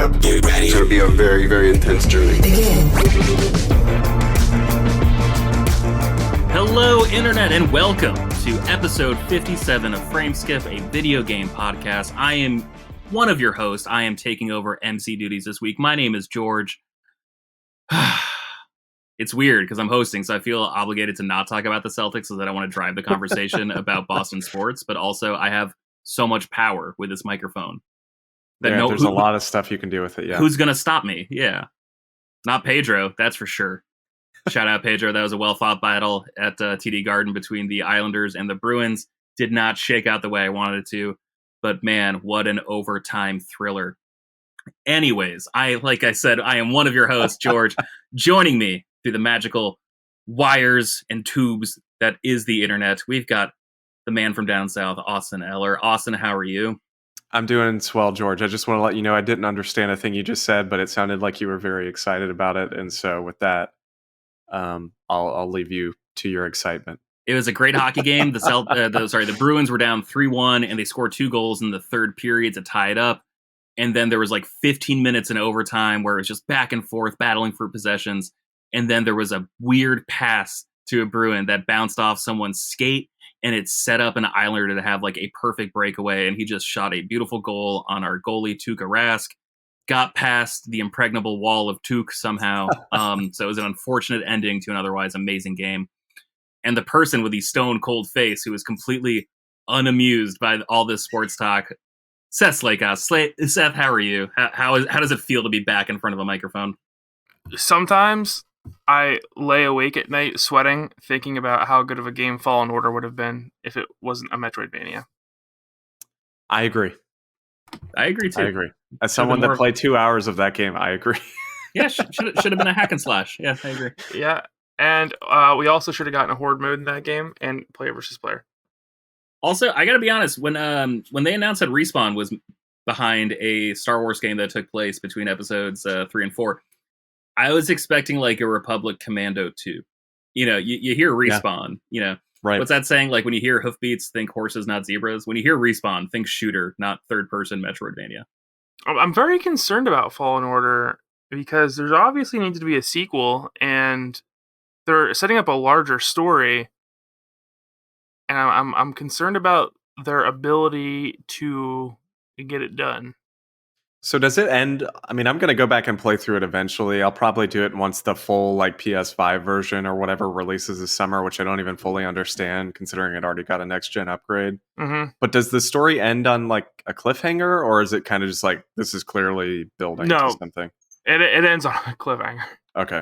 up. Get ready. It's going to be a very, very intense journey. Begin. Hello, Internet, and welcome to episode 57 of Frameskip, a video game podcast. I am one of your hosts. I am taking over MC duties this week. My name is George. It's weird because I'm hosting, so I feel obligated to not talk about the Celtics so that I want to drive the conversation about Boston sports, but also I have so much power with this microphone. There's a lot of stuff you can do with it, yeah. Who's going to stop me? Yeah. Not Pedro, that's for sure. Shout out Pedro. That was a well-fought battle at TD Garden between the Islanders and the Bruins. Did not shake out the way I wanted it to, but man, what an overtime thriller. Anyways, like I said, I am one of your hosts, George. Joining me through the magical wires and tubes that is the internet, we've got the man from down south, Austin Eller. Austin, how are you? I'm doing swell, George. I just want to let you know I didn't understand a thing you just said, but it sounded like you were very excited about it. And so with that, I'll leave you to your excitement. It was a great hockey game. The Bruins were down 3-1, and they scored 2 goals in the third period to tie it up. And then there was like 15 minutes in overtime where it was just back and forth, battling for possessions. And then there was a weird pass to a Bruin that bounced off someone's skate, and it set up an Islander to have like a perfect breakaway. And he just shot a beautiful goal on our goalie, Tuukka Rask. Got past the impregnable wall of Tuuk somehow. So it was an unfortunate ending to an otherwise amazing game. And the person with the stone cold face who was completely unamused by all this sports talk, Seth Slakehouse. Seth, how are you? How does it feel to be back in front of a microphone? Sometimes I lay awake at night sweating, thinking about how good of a game Fallen Order would have been if it wasn't a Metroidvania. I agree too. As someone that played 2 hours of that game, I agree. Yeah, should have been a hack and slash. Yeah, I agree. Yeah, and we also should have gotten a horde mode in that game and player versus player. Also, I gotta be honest, when they announced that Respawn was behind a Star Wars game that took place between episodes 3 and 4, I was expecting like a Republic Commando 2. You know, you hear Respawn, you know. Right. What's that saying? Like when you hear hoofbeats, think horses, not zebras. When you hear Respawn, think shooter, not third-person Metroidvania. I'm very concerned about Fallen Order because there's obviously needs to be a sequel, and they're setting up a larger story, and I'm concerned about their ability to get it done. So does it end? I mean, I'm going to go back and play through it eventually. I'll probably do it once the full like PS5 version or whatever releases this summer, which I don't even fully understand considering it already got a next gen upgrade. Mm-hmm. But does the story end on like a cliffhanger, or is it kind of just like this is clearly building to something? It ends on a cliffhanger. Okay.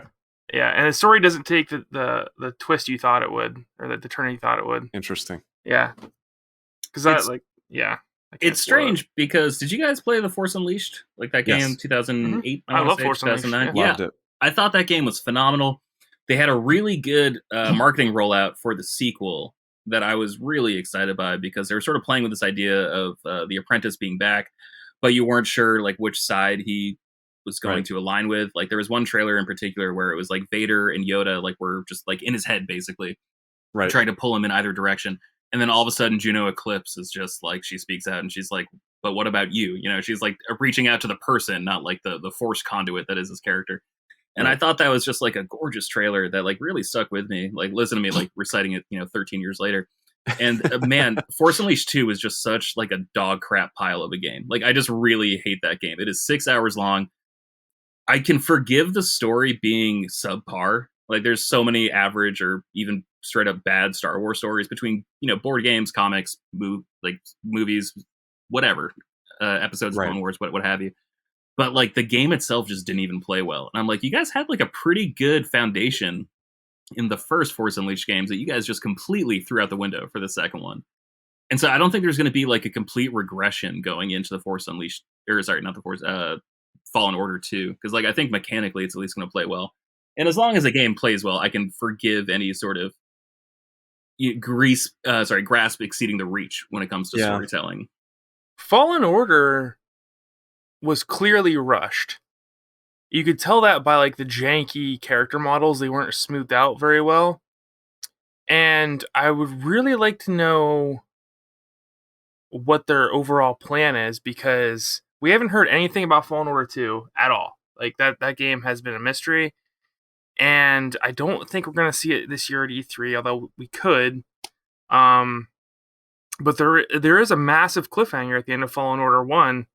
Yeah, and the story doesn't take the twist you thought it would, or the turn you thought it would. Interesting. Yeah. Because It's strange because did you guys play The Force Unleashed? Like that game, 2008? Mm-hmm. I love Force 2009. Unleashed. Yeah. Loved it. I thought that game was phenomenal. They had a really good marketing rollout for the sequel that I was really excited by because they were sort of playing with this idea of the apprentice being back, but you weren't sure like which side he was going to align with. Like there was one trailer in particular where it was like Vader and Yoda like were just like in his head basically, trying to pull him in either direction. And then all of a sudden, Juno Eclipse is just like, she speaks out and she's like, but what about you? You know, she's like reaching out to the person, not like the force conduit that is his character. And I thought that was just like a gorgeous trailer that like really stuck with me. Like, listen to me, like reciting it, 13 years later. And man, Force Unleashed 2 is just such like a dog crap pile of a game. Like, I just really hate that game. It is 6 hours long. I can forgive the story being subpar. Like, there's so many average or even straight up bad Star Wars stories between, board games, comics, movies, whatever, episodes of Clone Wars, what have you. But like the game itself just didn't even play well. And I'm like, you guys had like a pretty good foundation in the first Force Unleashed games that you guys just completely threw out the window for the second one. And so I don't think there's going to be like a complete regression going into the Force Unleashed, not the Force, Fallen Order 2. Because like I think mechanically it's at least going to play well. And as long as the game plays well, I can forgive any sort of grasp exceeding the reach when it comes to storytelling. Fallen Order was clearly rushed. You could tell that by like the janky character models. They weren't smoothed out very well. And I would really like to know what their overall plan is, because we haven't heard anything about Fallen Order 2 at all. Like that game has been a mystery, and I don't think we're gonna see it this year at E3, although we could. But there is a massive cliffhanger at the end of Fallen Order 1,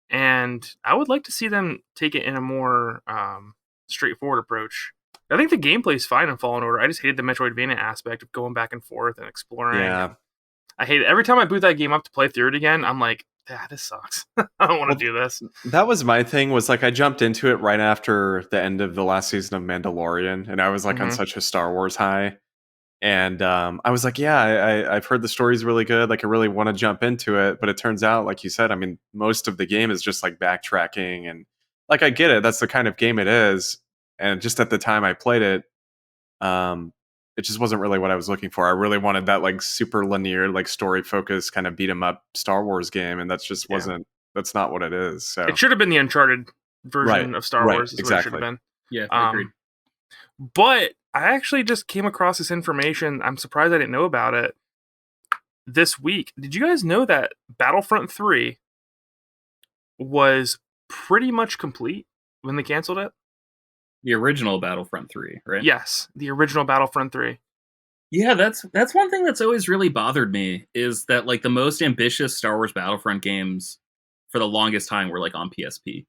and I would like to see them take it in a more straightforward approach. I think the gameplay is fine in Fallen Order. I just hated the Metroidvania aspect of going back and forth and exploring. Yeah. I hate it. Every time I boot that game up to play through it again, I'm like, this sucks. I don't want to do this. That was my thing, was like I jumped into it right after the end of the last season of Mandalorian, and I was like on such a Star Wars high. And I was like, yeah, I've heard the story's really good. Like, I really want to jump into it. But it turns out, like you said, I mean, most of the game is just like backtracking. And like, I get it. That's the kind of game it is. And just at the time I played it, it just wasn't really what I was looking for. I really wanted that like super linear, like story focused kind of beat 'em up Star Wars game. And that's just that's not what it is. So it should have been the Uncharted version of Star Wars. Is exactly. what it should have been. Yeah, I agreed. But I actually just came across this information. I'm surprised I didn't know about it this week. Did you guys know that Battlefront 3 was pretty much complete when they canceled it? The original Battlefront 3, right? Yes, the original Battlefront 3. Yeah, that's one thing that's always really bothered me, is that like the most ambitious Star Wars Battlefront games for the longest time were like on PSP.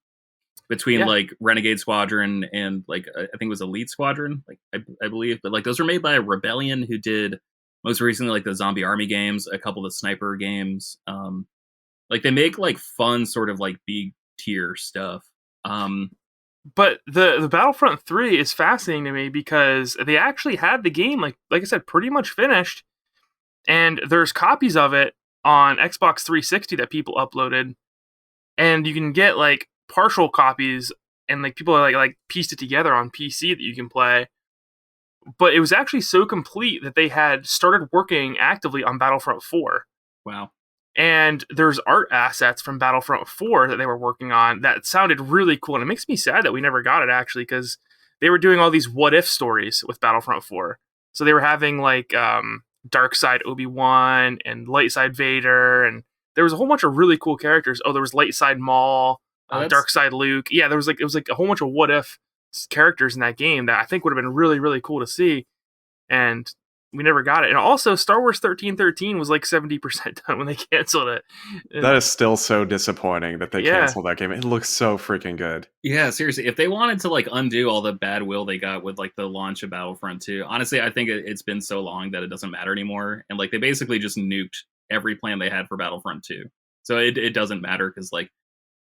Between like Renegade Squadron and like I think it was Elite Squadron, like I believe, but like those were made by Rebellion, who did most recently like the Zombie Army games, a couple of the sniper games. Like they make like fun sort of like B tier stuff. But the Battlefront 3 is fascinating to me because they actually had the game like I said pretty much finished, and there's copies of it on Xbox 360 that people uploaded, and you can get like partial copies, and like people like pieced it together on PC that you can play. But it was actually so complete that they had started working actively on Battlefront 4. Wow. And there's art assets from Battlefront 4 that they were working on that sounded really cool. And it makes me sad that we never got it, actually, because they were doing all these what-if stories with Battlefront 4. So they were having like Dark Side Obi-Wan and Light Side Vader, and there was a whole bunch of really cool characters. Oh, there was Light Side Maul, Dark Side Luke. Yeah, it was like a whole bunch of what if characters in that game that I think would have been really, really cool to see, and we never got it. And also, Star Wars 1313 was like 70% done when they canceled it. That is still so disappointing that they canceled that game. It looks so freaking good. Yeah, seriously. If they wanted to like undo all the bad will they got with like the launch of Battlefront 2, honestly, I think it's been so long that it doesn't matter anymore. And like they basically just nuked every plan they had for Battlefront 2. So it doesn't matter, because like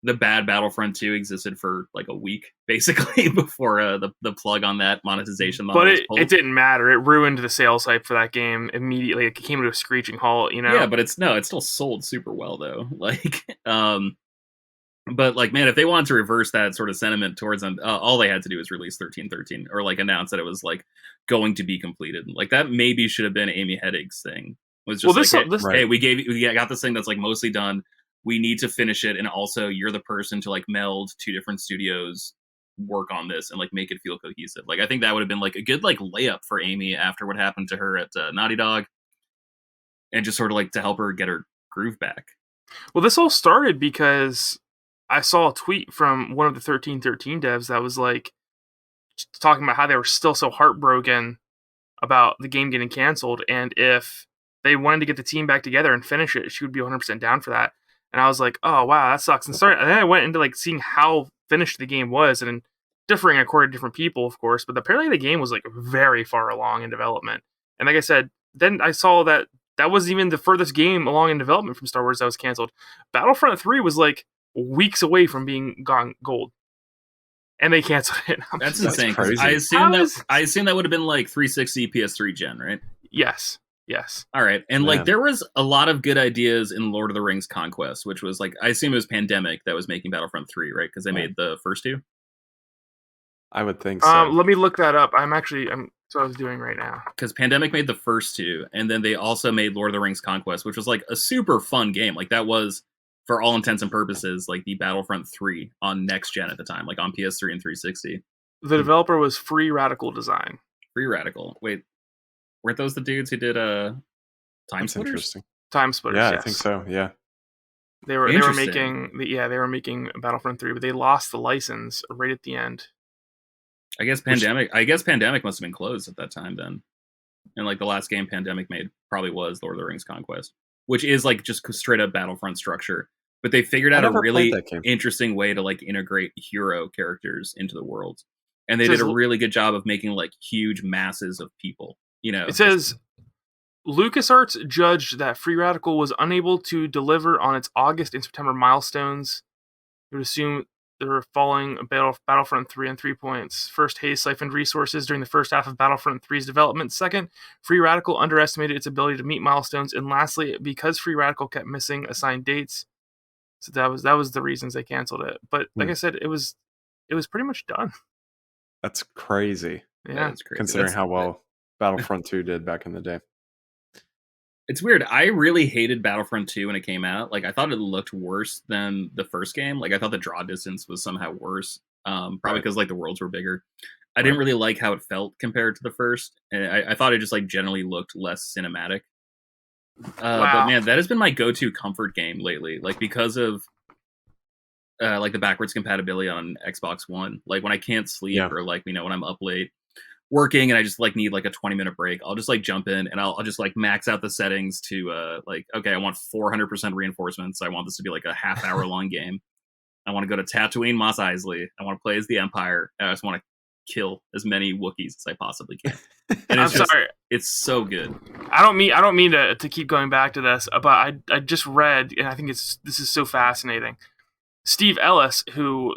the bad Battlefront 2 existed for like a week, basically, before the plug on that monetization model was pulled. It didn't matter. It ruined the sales hype for that game immediately. It came to a screeching halt, you know? Yeah, but it still sold super well, though. Like, but like, man, if they wanted to reverse that sort of sentiment towards them, all they had to do was release 1313, or like announce that it was like going to be completed. Like that maybe should have been Amy Hedig's thing. Was just hey, we got this thing that's like mostly done. We need to finish it, and also you're the person to like meld two different studios, work on this, and like make it feel cohesive. Like I think that would have been like a good like layup for Amy after what happened to her at Naughty Dog, and just sort of like to help her get her groove back. Well, this all started because I saw a tweet from one of the 1313 devs that was like talking about how they were still so heartbroken about the game getting canceled, and if they wanted to get the team back together and finish it, she would be 100% down for that. And I was like, oh, wow, that sucks. And then I went into like seeing how finished the game was, and differing according to different people, of course. But apparently the game was like very far along in development. And like I said, then I saw that was even the furthest game along in development from Star Wars that was canceled. Battlefront 3 was like weeks away from being gone gold. And they canceled it. That's insane. I assume that would have been like 360 PS3 gen, right? Yes. All right. And like there was a lot of good ideas in Lord of the Rings Conquest, which was like, I assume it was Pandemic that was making Battlefront 3, right? Because they made the first two. I would think so. Let me look that up. That's what I was doing right now. Because Pandemic made the first two, and then they also made Lord of the Rings Conquest, which was like a super fun game. Like that was, for all intents and purposes, like the Battlefront 3 on next gen at the time, like on PS3 and 360. The developer was Free Radical Design. Free Radical. Wait, weren't those the dudes who did Time Splitters? Interesting. Time Splitters, yeah, yes. I think so, yeah. They were making Battlefront 3, but they lost the license right at the end. I guess Pandemic must have been closed at that time then. And like the last game Pandemic made probably was Lord of the Rings Conquest, which is like just straight up Battlefront structure. But they figured out a really interesting way to like integrate hero characters into the world. And they did a really good job of making like huge masses of people. You know, it says LucasArts judged that Free Radical was unable to deliver on its August and September milestones. You would assume they were falling Battlefront 3 on 3 points. First, Haze siphoned resources during the first half of Battlefront 3's development. Second, Free Radical underestimated its ability to meet milestones. And lastly, because Free Radical kept missing assigned dates, so that was the reasons they canceled it. But like I said, it was pretty much done. That's crazy. Yeah, that's crazy. Considering how well Battlefront 2 did back in the day. It's weird. I really hated Battlefront 2 when it came out. Like, I thought it looked worse than the first game. Like, I thought the draw distance was somehow worse. Probably because, like, the worlds were bigger. I didn't really like how it felt compared to the first. And I thought it just, like, generally looked less cinematic. But, man, that has been my go-to comfort game lately. Like, because of, like, the backwards compatibility on Xbox One. Like, when I can't sleep or, like, you know, when I'm up late working and I just like need like a 20-minute break, I'll just like jump in and I'll just like max out the settings to like, okay, I want 400% reinforcements. I want this to be like a half-hour long game. I want to go to Tatooine, Mos Eisley. I want to play as the Empire. I just want to kill as many Wookiees as I possibly can. And I'm sorry, it's so good. I don't mean to keep going back to this, but I just read, and I think this is so fascinating. Steve Ellis, who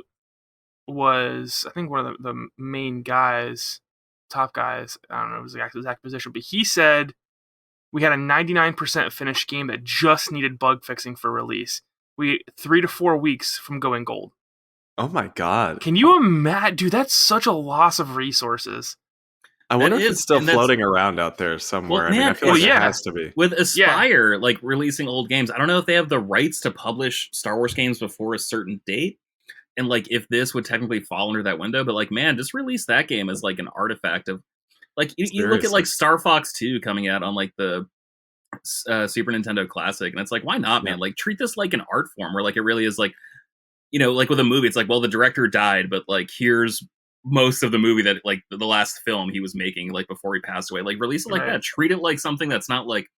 was I think one of the main guys, top guys, I don't know his exact position, but he said we had a 99% finished game that just needed bug fixing for release. We 3 to 4 weeks from going gold. Oh my god! Can you imagine, dude? That's such a loss of resources. I wonder if it's still floating around out there somewhere. Well, man, I mean, I feel like it has to be. With Aspyr, like releasing old games, I don't know if they have the rights to publish Star Wars games before a certain date. And like, if this would technically fall under that window, but like, man, just release that game as like an artifact of, like, you look at like Star Fox 2 coming out on like the Super Nintendo Classic, and it's like, why not, man? Like, treat this like an art form where like it really is like, you know, like with a movie, it's like, well, the director died, but like here's most of the movie that like the last film he was making like before he passed away. Like, release it like that. Treat it like something that's not like,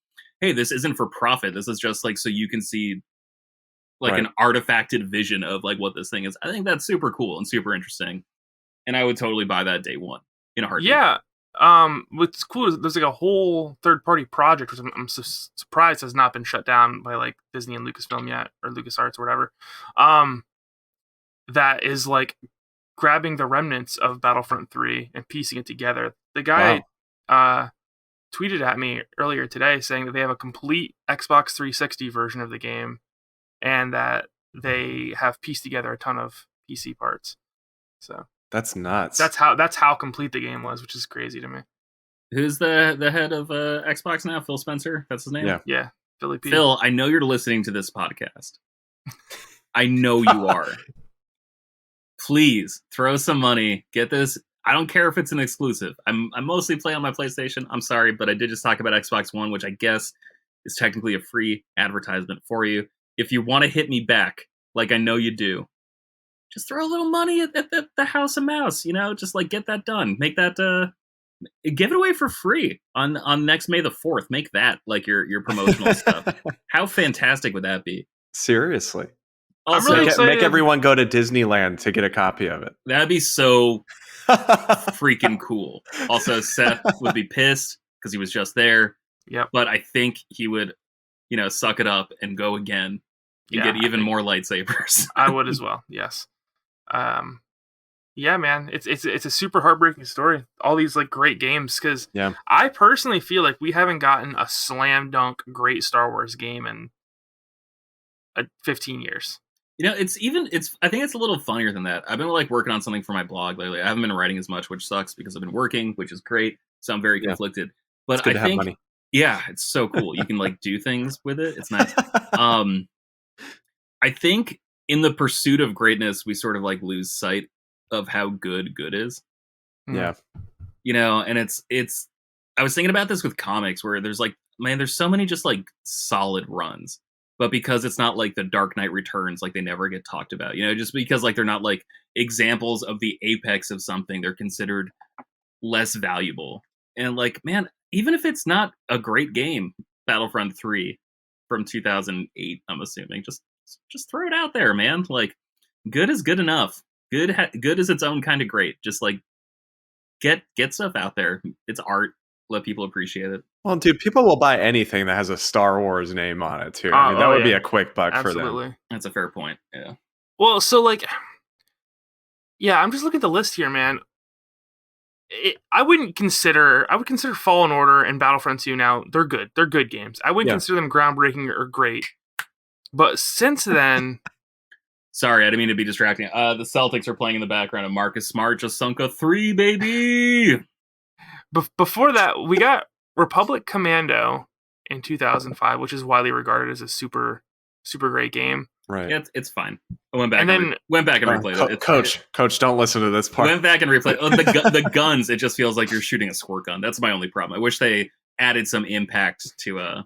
hey, this isn't for profit. This is just like so you can see like an artifacted vision of like what this thing is. I think that's super cool and super interesting, and I would totally buy that day one in a heartbeat. Yeah. What's cool is there's like a whole third-party project, which I'm so surprised has not been shut down by like Disney and Lucasfilm yet, or LucasArts or whatever. That is like grabbing the remnants of Battlefront 3 and piecing it together. The guy tweeted at me earlier today saying that they have a complete Xbox 360 version of the game, and that they have pieced together a ton of PC parts. So that's nuts. That's how complete the game was, which is crazy to me. Who's the head of Xbox now? Phil Spencer? That's his name? Yeah. Philly P. Phil, I know you're listening to this podcast. I know you are. Please throw some money. Get this. I don't care if it's an exclusive. I'm mostly playing on my PlayStation. I'm sorry, but I did just talk about Xbox One, which I guess is technically a free advertisement for you. If you want to hit me back, like I know you do, just throw a little money at the House of Mouse, you know, just like get that done. Make that, give it away for free on next May the 4th. Make that like your promotional stuff. How fantastic would that be? Seriously. Also, really make everyone go to Disneyland to get a copy of it. That'd be so freaking cool. Also, Seth would be pissed because he was just there. Yep. But I think he would, you know, suck it up and go again. You get even more lightsabers. I would as well. Yes. Yeah, man, it's a super heartbreaking story. All these like great games, because I personally feel like we haven't gotten a slam dunk great Star Wars game in 15 years. You know, I think it's a little funnier than that. I've been like working on something for my blog lately. I haven't been writing as much, which sucks because I've been working, which is great. So I'm very conflicted. But I think, money. Yeah, it's so cool. You can like do things with it. It's nice. I think in the pursuit of greatness, we sort of like lose sight of how good is. Yeah. You know, and it's I was thinking about this with comics where there's like, man, there's so many just like solid runs. but because it's not like the Dark Knight Returns, like they never get talked about, just because like they're not like examples of the apex of something, they're considered less valuable. And like, man, even if it's not a great game, Battlefront 3 from 2008, I'm assuming, just throw it out there, man. Like, good is good enough. Good is its own kind of great. Just like get stuff out there. It's art. Let people appreciate it. Well, dude, people will buy anything that has a Star Wars name on it too. I mean, that would be a quick buck for them. That's a fair point. Yeah. Well, so like, yeah, I'm just looking at the list here, man. I would consider Fallen Order and Battlefront 2 now. They're good. They're good games. I wouldn't consider them groundbreaking or great. But since then... Sorry, I didn't mean to be distracting. The Celtics are playing in the background of Marcus Smart just sunk a 3, baby! Before that, we got Republic Commando in 2005, which is widely regarded as a super, super great game. Right. Yeah, it's fine. I went back and replayed it. Coach, don't listen to this part. Went back and replayed. Oh, the guns. It just feels like you're shooting a squirt gun. That's my only problem. I wish they added some impact to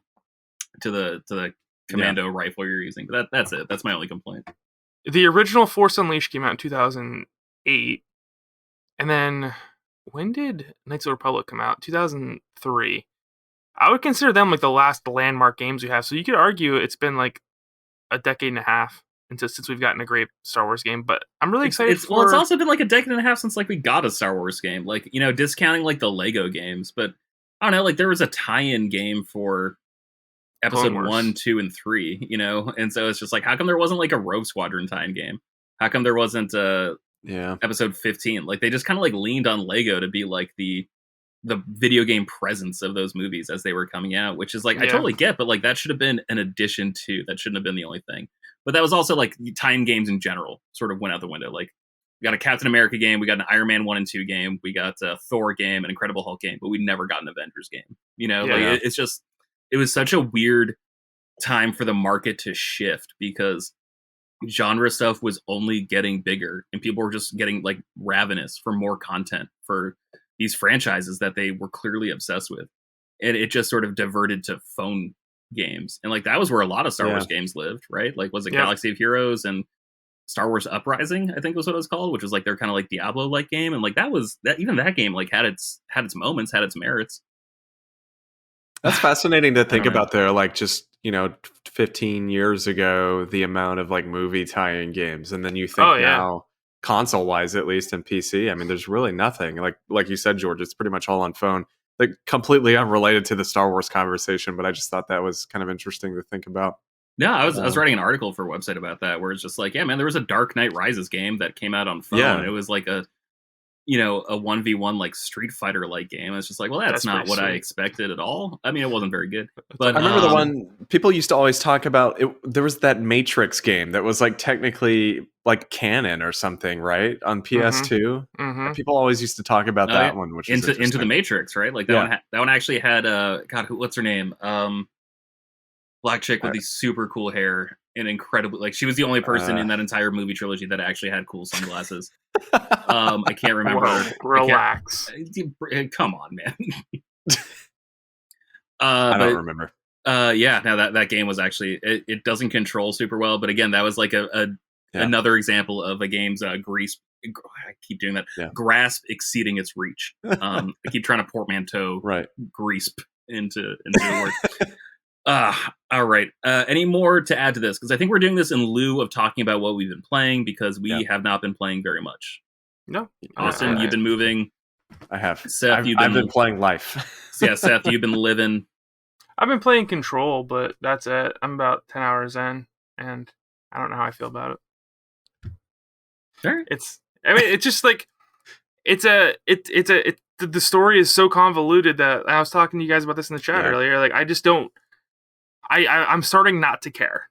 the commando rifle you're using. But that's it. That's my only complaint. The original Force Unleashed came out in 2008, and then when did Knights of the Republic come out? 2003. I would consider them like the last landmark games we have. So you could argue it's been like a decade and a half since we've gotten a great Star Wars game, but I'm really excited Well, it's also been like a decade and a half since like we got a Star Wars game, like, discounting like the Lego games, but I don't know, like there was a tie-in game for episode 1, 2, and 3, and so it's just like, how come there wasn't like a Rogue Squadron tie-in game? How come there wasn't episode 15? Like they just kind of like leaned on Lego to be like the video game presence of those movies as they were coming out, which is like, I totally get, but like that should have been an addition to, that shouldn't have been the only thing. But that was also like time games in general sort of went out the window. Like we got a Captain America game, we got an Iron Man 1 and 2 game, we got a Thor game, an Incredible Hulk game, but we never got an Avengers game. It's just, it was such a weird time for the market to shift because genre stuff was only getting bigger and people were just getting like ravenous for more content for these franchises that they were clearly obsessed with. And it just sort of diverted to phone games. And like, that was where a lot of Star Wars games lived, right? Like, was it Galaxy of Heroes and Star Wars Uprising, I think was what it was called, which was like their kind of like Diablo-like game. And like, even that game like had its moments, had its merits. That's fascinating to think about there. Like just, 15 years ago, the amount of like movie tie-in games. And then you think now, console wise, at least in PC, I mean, there's really nothing like you said, George, it's pretty much all on phone, like completely unrelated to the Star Wars conversation. But I just thought that was kind of interesting to think about. Yeah, I was writing an article for a website about that where it's just like, yeah, man, there was a Dark Knight Rises game that came out on phone. Yeah. It was like a 1v1 like Street Fighter like game. It's just like, well, that's not what I expected at all. I mean, it wasn't very good. But I remember the one people used to always talk about. There was that Matrix game that was like technically like canon or something, right? On PS2. Mm-hmm. People always used to talk about that one, which is Into the Matrix, right? Like that one actually had what's her name? Black chick with these super cool hair and incredible, like she was the only person in that entire movie trilogy that actually had cool sunglasses. I can't remember. Relax. Come on, man. I don't remember. Now that game was actually, it doesn't control super well, but again, that was like another example of a game's grease. I keep doing that. Yeah. Grasp exceeding its reach. I keep trying to portmanteau grease into the word. All right. Any more to add to this? Because I think we're doing this in lieu of talking about what we've been playing because we have not been playing very much. No. Austin, you've been moving. I have. Seth, I've been playing life. Yeah, Seth, you've been living. I've been playing Control, but that's it. I'm about 10 hours in, and I don't know how I feel about it. Sure. It's just like, the story is so convoluted that I was talking to you guys about this in the chat earlier. Like, I just don't. I'm starting not to care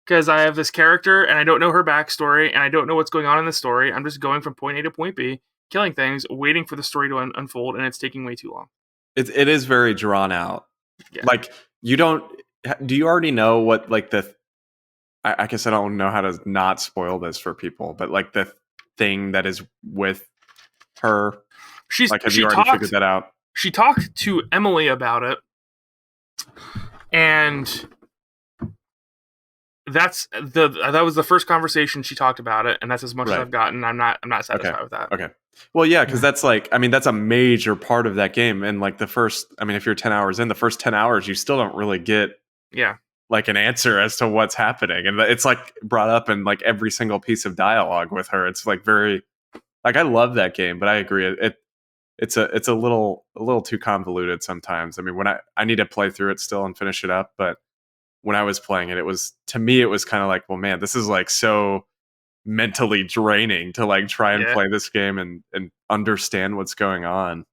because I have this character and I don't know her backstory and I don't know what's going on in the story. I'm just going from point A to point B, killing things, waiting for the story to unfold, and it's taking way too long. It is very drawn out. Yeah. Like, you don't. Do you already know what like I guess I don't know how to not spoil this for people, but like the thing that is with her. Have you already figured that out? She talked to Emily about it. And that was the first conversation she talked about it, and that's as much as I've gotten. I'm not satisfied with that. Okay. Well, yeah, because that's like, I mean, that's a major part of that game. And like if you're 10 hours in, the first 10 hours, you still don't really get like an answer as to what's happening. And it's like brought up in like every single piece of dialogue with her. It's like very, like, I love that game, but I agree. It's a little too convoluted sometimes. I mean, when I need to play through it still and finish it up, but when I was playing it, it was kind of like, well, man, this is like so mentally draining to like try and play this game and understand what's going on.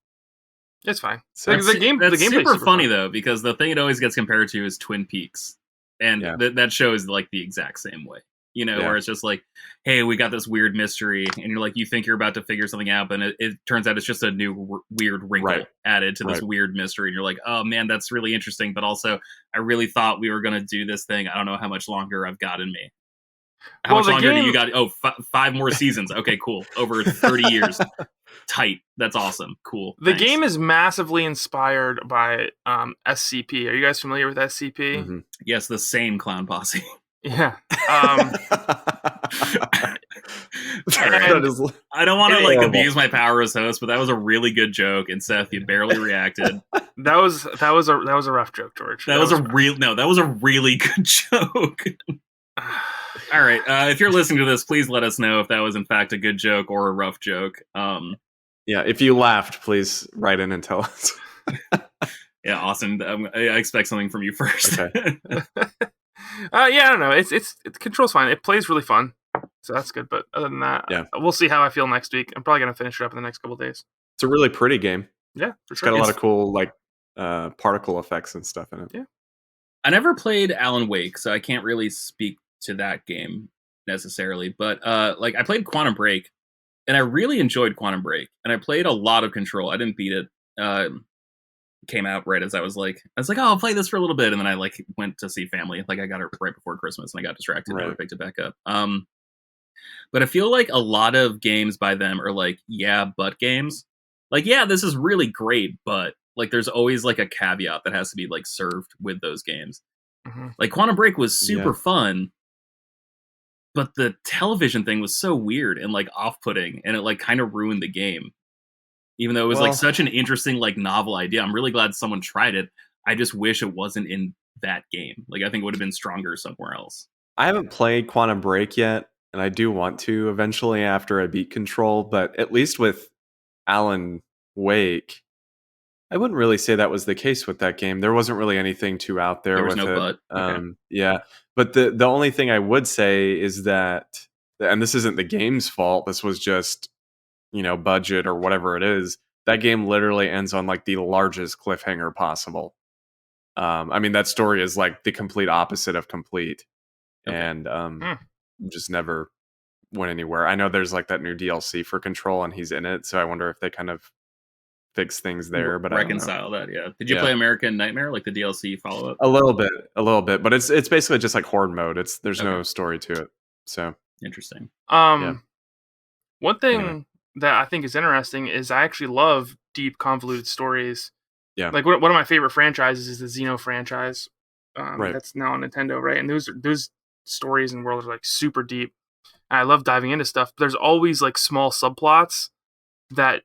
It's fine. So the game super funny though, because the thing it always gets compared to is Twin Peaks, and that show is like the exact same way. Where it's just like, hey, we got this weird mystery, and you're like, you think you're about to figure something out, but it turns out it's just a new weird wrinkle added to this weird mystery, and you're like, oh man, that's really interesting, but also, I really thought we were going to do this thing. I don't know how much longer I've got in me. How much longer do you got? Oh, 5 more seasons. Okay, cool. Over 30 years. Tight. That's awesome. Cool. The game is massively inspired by SCP. Are you guys familiar with SCP? Mm-hmm. Yes, the same clown posse. Yeah. I don't want to like abuse my power as host, but that was a really good joke, and Seth, you barely reacted. That was a rough joke, George. That was a really good joke. All right, if you're listening to this, please let us know if that was in fact a good joke or a rough joke. If you laughed, please write in and tell us. Yeah, Austin, I expect something from you first. Okay. I don't know. It controls fine. It plays really fun, so that's good. But other than that, we'll see how I feel next week. I'm probably gonna finish it up in the next couple of days. It's a really pretty game. Yeah, it's got a lot of cool like particle effects and stuff in it. Yeah, I never played Alan Wake, so I can't really speak to that game necessarily. But like I played Quantum Break, and I really enjoyed Quantum Break, and I played a lot of Control. I didn't beat it. Came out right as I was like, oh, I'll play this for a little bit, and then I like went to see family. Like I got it right before Christmas, and I got distracted and never picked it back up. But I feel like a lot of games by them are like, but games. Like, this is really great, but like there's always like a caveat that has to be like served with those games. Mm-hmm. Like Quantum Break was super fun, but the television thing was so weird and like off-putting, and it like kind of ruined the game. Even though it was like such an interesting, like novel idea. I'm really glad someone tried it. I just wish it wasn't in that game. Like I think it would have been stronger somewhere else. I haven't played Quantum Break yet, and I do want to eventually after I beat Control, but at least with Alan Wake, I wouldn't really say that was the case with that game. There wasn't really anything too out there with it. Okay. But the only thing I would say is that, and this isn't the game's fault, this was just budget or whatever it is, that game literally ends on like the largest cliffhanger possible. I mean, that story is like the complete opposite of complete. Okay. And just never went anywhere. I know there's like that new DLC for Control and he's in it, so I wonder if they kind of fix things there, but reconcile that. Did you play American Nightmare, like the DLC follow-up? A little bit, but it's basically just like horde mode. There's no story to it. So interesting. One thing that I think is interesting is I actually love deep, convoluted stories. Yeah. Like one of my favorite franchises is the Xeno franchise. That's now on Nintendo, right? And those stories and worlds are like super deep. And I love diving into stuff. But there's always like small subplots that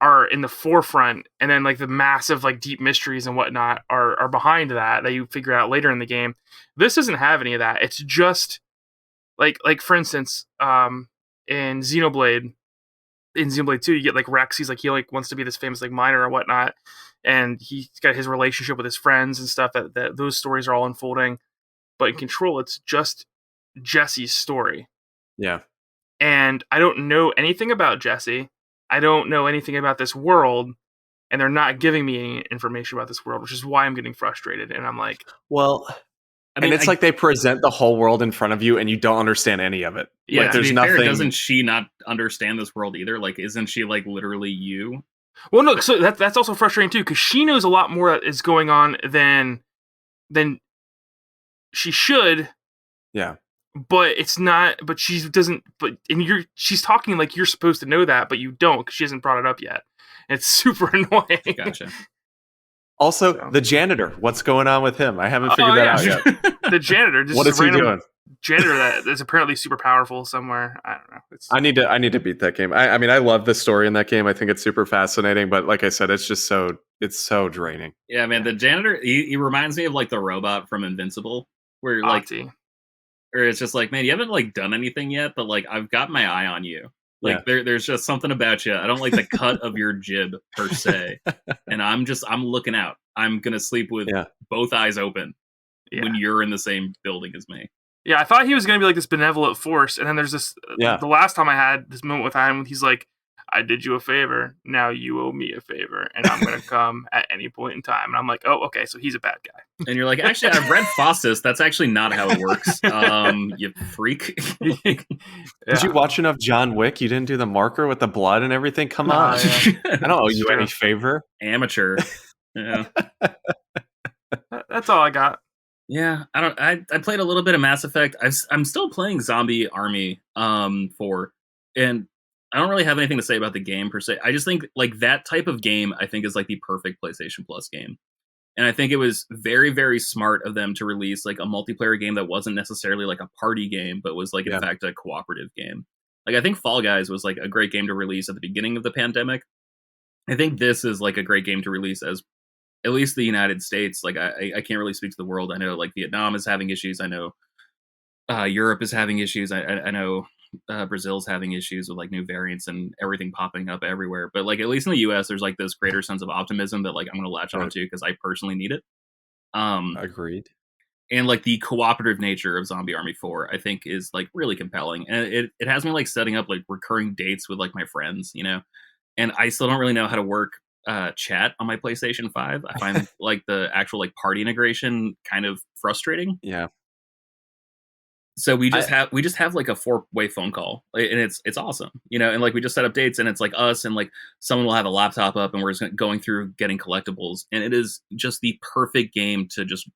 are in the forefront, and then like the massive like deep mysteries and whatnot are behind that you figure out later in the game. This doesn't have any of that. It's just like for instance, in Xenoblade 2, you get like Rex. He's like, he like wants to be this famous like miner or whatnot, and he's got his relationship with his friends and stuff. That those stories are all unfolding. But in Control, it's just Jesse's story. Yeah. And I don't know anything about Jesse. I don't know anything about this world, and they're not giving me any information about this world, which is why I'm getting frustrated. And I'm like, well, I mean, it's like they present the whole world in front of you, and you don't understand any of it. Yeah, like, there's nothing. Fair, doesn't she not understand this world either? Like, isn't she like literally you? Well, no. So that's also frustrating too, because she knows a lot more that is going on than she should. Yeah. But it's not. But she doesn't. She's talking like you're supposed to know that, but you don't, because she hasn't brought it up yet. It's super annoying. Gotcha. Also, the janitor. What's going on with him? I haven't figured that out yet. the janitor. Just What is a he random doing? janitor that is apparently super powerful somewhere. I don't know. I need to beat that game. I mean, I love the story in that game. I think it's super fascinating, but like I said, it's so draining. Yeah, man, the janitor, he reminds me of like the robot from Invincible, where like, or it's just like, man, you haven't like done anything yet, but like I've got my eye on you. Like there's just something about you. I don't like the cut of your jib per se, and I'm looking out. I'm gonna sleep with both eyes open when you're in the same building as me. Yeah, I thought he was gonna be like this benevolent force, and then there's this. The last time I had this moment with him, he's like, "I did you a favor. Now you owe me a favor, and I'm gonna come at any point in time." And I'm like, "Oh, okay, so he's a bad guy." And you're like, "Actually, I've read Faustus. That's actually not how it works." You freak. Did you watch enough John Wick? You didn't do the marker with the blood and everything? Come on. I don't owe you any favor. Amateur. Yeah. That's all I got. Yeah, I played a little bit of Mass Effect. I'm still playing Zombie Army 4, and I don't really have anything to say about the game per se. I just think like that type of game I think is like the perfect PlayStation Plus game. And I think it was very, very smart of them to release like a multiplayer game that wasn't necessarily like a party game, but was like in fact a cooperative game. Like I think Fall Guys was like a great game to release at the beginning of the pandemic. I think this is like a great game to release as at least the United States. Like I can't really speak to the world. I know like Vietnam is having issues. I know Europe is having issues. I know Brazil's having issues with like new variants and everything popping up everywhere. But like at least in the US, there's like this greater sense of optimism that like I'm going to latch onto because I personally need it. Agreed. And like the cooperative nature of Zombie Army 4, I think is like really compelling. And it has me like setting up like recurring dates with like my friends, you know. And I still don't really know how to work chat on my PlayStation 5. I find like the actual like party integration kind of frustrating. Yeah. So we just have like a 4-way phone call, and it's awesome, you know. And like we just set up dates, and it's like us and like someone will have a laptop up, and we're just going through getting collectibles, and it is just the perfect game to just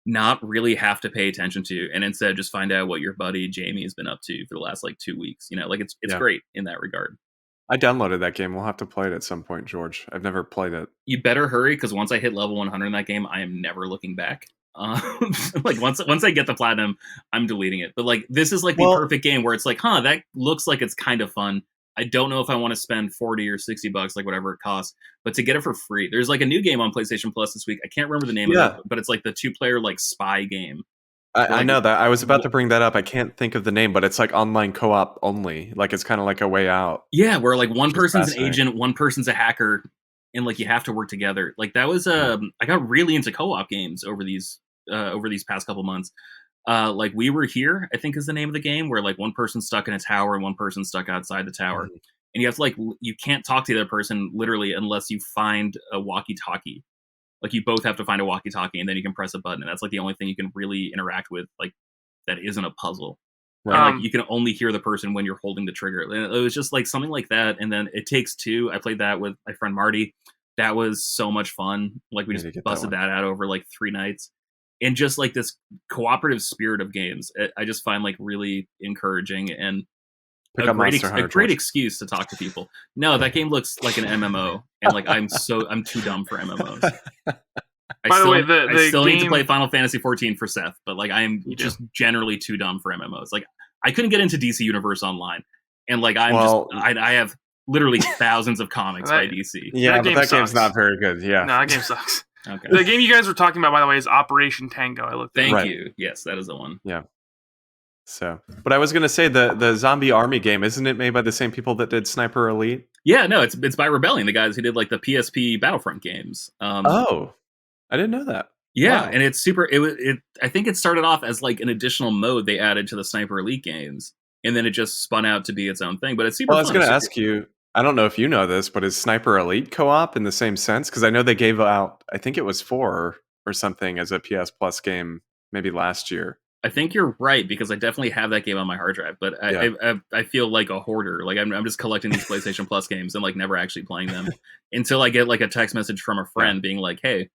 not really have to pay attention to, and instead just find out what your buddy Jamie has been up to for the last like 2 weeks. You know, like it's great in that regard. I downloaded that game. We'll have to play it at some point, George. I've never played it. You better hurry, because once I hit level 100 in that game, I am never looking back. Like once I get the platinum, I'm deleting it. But like this is like the perfect game where it's like, that looks like it's kind of fun. I don't know if I want to spend $40 or $60, like whatever it costs, but to get it for free. There's like a new game on PlayStation Plus this week. I can't remember the name of it, but it's like the 2-player like spy game. I know that. I was about to bring that up. I can't think of the name, but it's like online co-op only. Like it's kind of like a way out. Yeah, where like one person's an agent, one person's a hacker, and like you have to work together. Like that was I got really into co-op games over these past couple months. Like We Were Here, I think is the name of the game, where like one person's stuck in a tower and one person's stuck outside the tower. And you have to like you can't talk to the other person literally unless you find a walkie-talkie. Like you both have to find a walkie-talkie, and then you can press a button, and that's like the only thing you can really interact with, like that isn't a puzzle. Right. And, like you can only hear the person when you're holding the trigger. And it was just like something like that. And then It Takes Two. I played that with my friend Marty. That was so much fun. Like we just busted that out over like 3 nights, and just like this cooperative spirit of games, I just find like really encouraging and a great excuse to talk to people. No, that game looks like an MMO, and like I'm too dumb for MMOs. By the way, I still need to play Final Fantasy 14 for Seth, but like I am just generally too dumb for MMOs. Like I couldn't get into DC Universe Online, and like I have literally thousands of comics by DC. Yeah, that game's not very good. Yeah, no, that game sucks. Okay. The game you guys were talking about, by the way, is Operation Tango. Thank you. Yes, that is the one. Yeah. So, but I was going to say the Zombie Army game, isn't it made by the same people that did Sniper Elite? Yeah, no, it's by Rebellion, the guys who did like the PSP Battlefront games. I didn't know that. Yeah, wow. And it's super. I think it started off as like an additional mode they added to the Sniper Elite games, and then it just spun out to be its own thing. But it's super. Well, I was going to ask you. I don't know if you know this, but is Sniper Elite co-op in the same sense? Because I know they gave out, I think it was 4 or something as a PS Plus game maybe last year. I think you're right, because I definitely have that game on my hard drive, but I feel like a hoarder. Like I'm just collecting these PlayStation Plus games and like never actually playing them until I get like a text message from a friend being like, "Hey,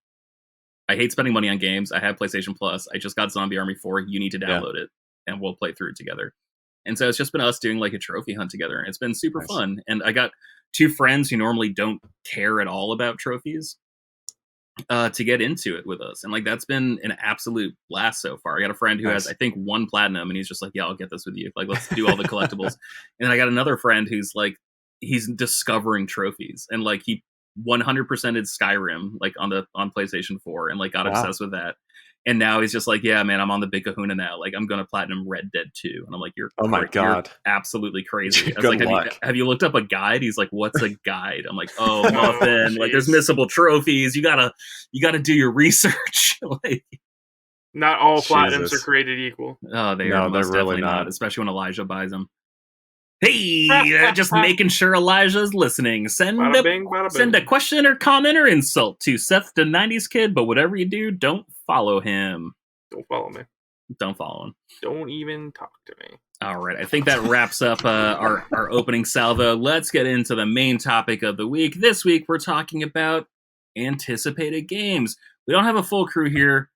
I hate spending money on games. I have PlayStation Plus. I just got Zombie Army 4. You need to download it, and we'll play through it together." And so it's just been us doing like a trophy hunt together, and it's been super fun. And I got 2 friends who normally don't care at all about trophies. to get into it with us. And like, that's been an absolute blast so far. I got a friend who has, I think, 1 platinum, and he's just like, yeah, I'll get this with you. Like, let's do all the collectibles. And then I got another friend who's like, he's discovering trophies, and like he 100%ed Skyrim like on PlayStation 4 and like got obsessed with that. And now he's just like, yeah, man, I'm on the big kahuna now. Like, I'm going to platinum Red Dead 2. And I'm like, you're my God, you're absolutely crazy. I was Good like, luck. have you looked up a guide? He's like, what's a guide? I'm like, oh, muffin. Like, there's missable trophies. You gotta do your research. Like, not all platinums Jesus. are created equal. oh, they No, are they're most really definitely not, not. especially when Elijah buys them. Hey, just making sure Elijah's listening. Bada bing, bada Send a boom. question or comment or insult to Seth the 90s Kid, but whatever you do, don't follow him. Don't follow me. Don't follow him. Don't even talk to me. All right, I think that wraps up our opening salvo. Let's get into the main topic of the week. This week, we're talking about anticipated games. We don't have a full crew here.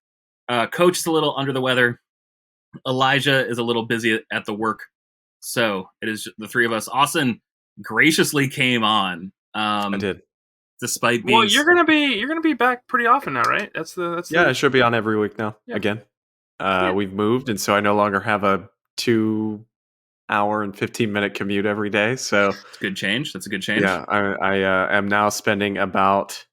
Coach is a little under the weather. Elijah is a little busy at the work. So it is the three of us. Austin graciously came on. I did. Despite being... Well, you're gonna be back pretty often now, right? That's I should be on every week now. Yeah. Again, we've moved, and so I no longer have a 2-hour and 15-minute commute every day. So it's a good change. That's a good change. Yeah, I am now spending about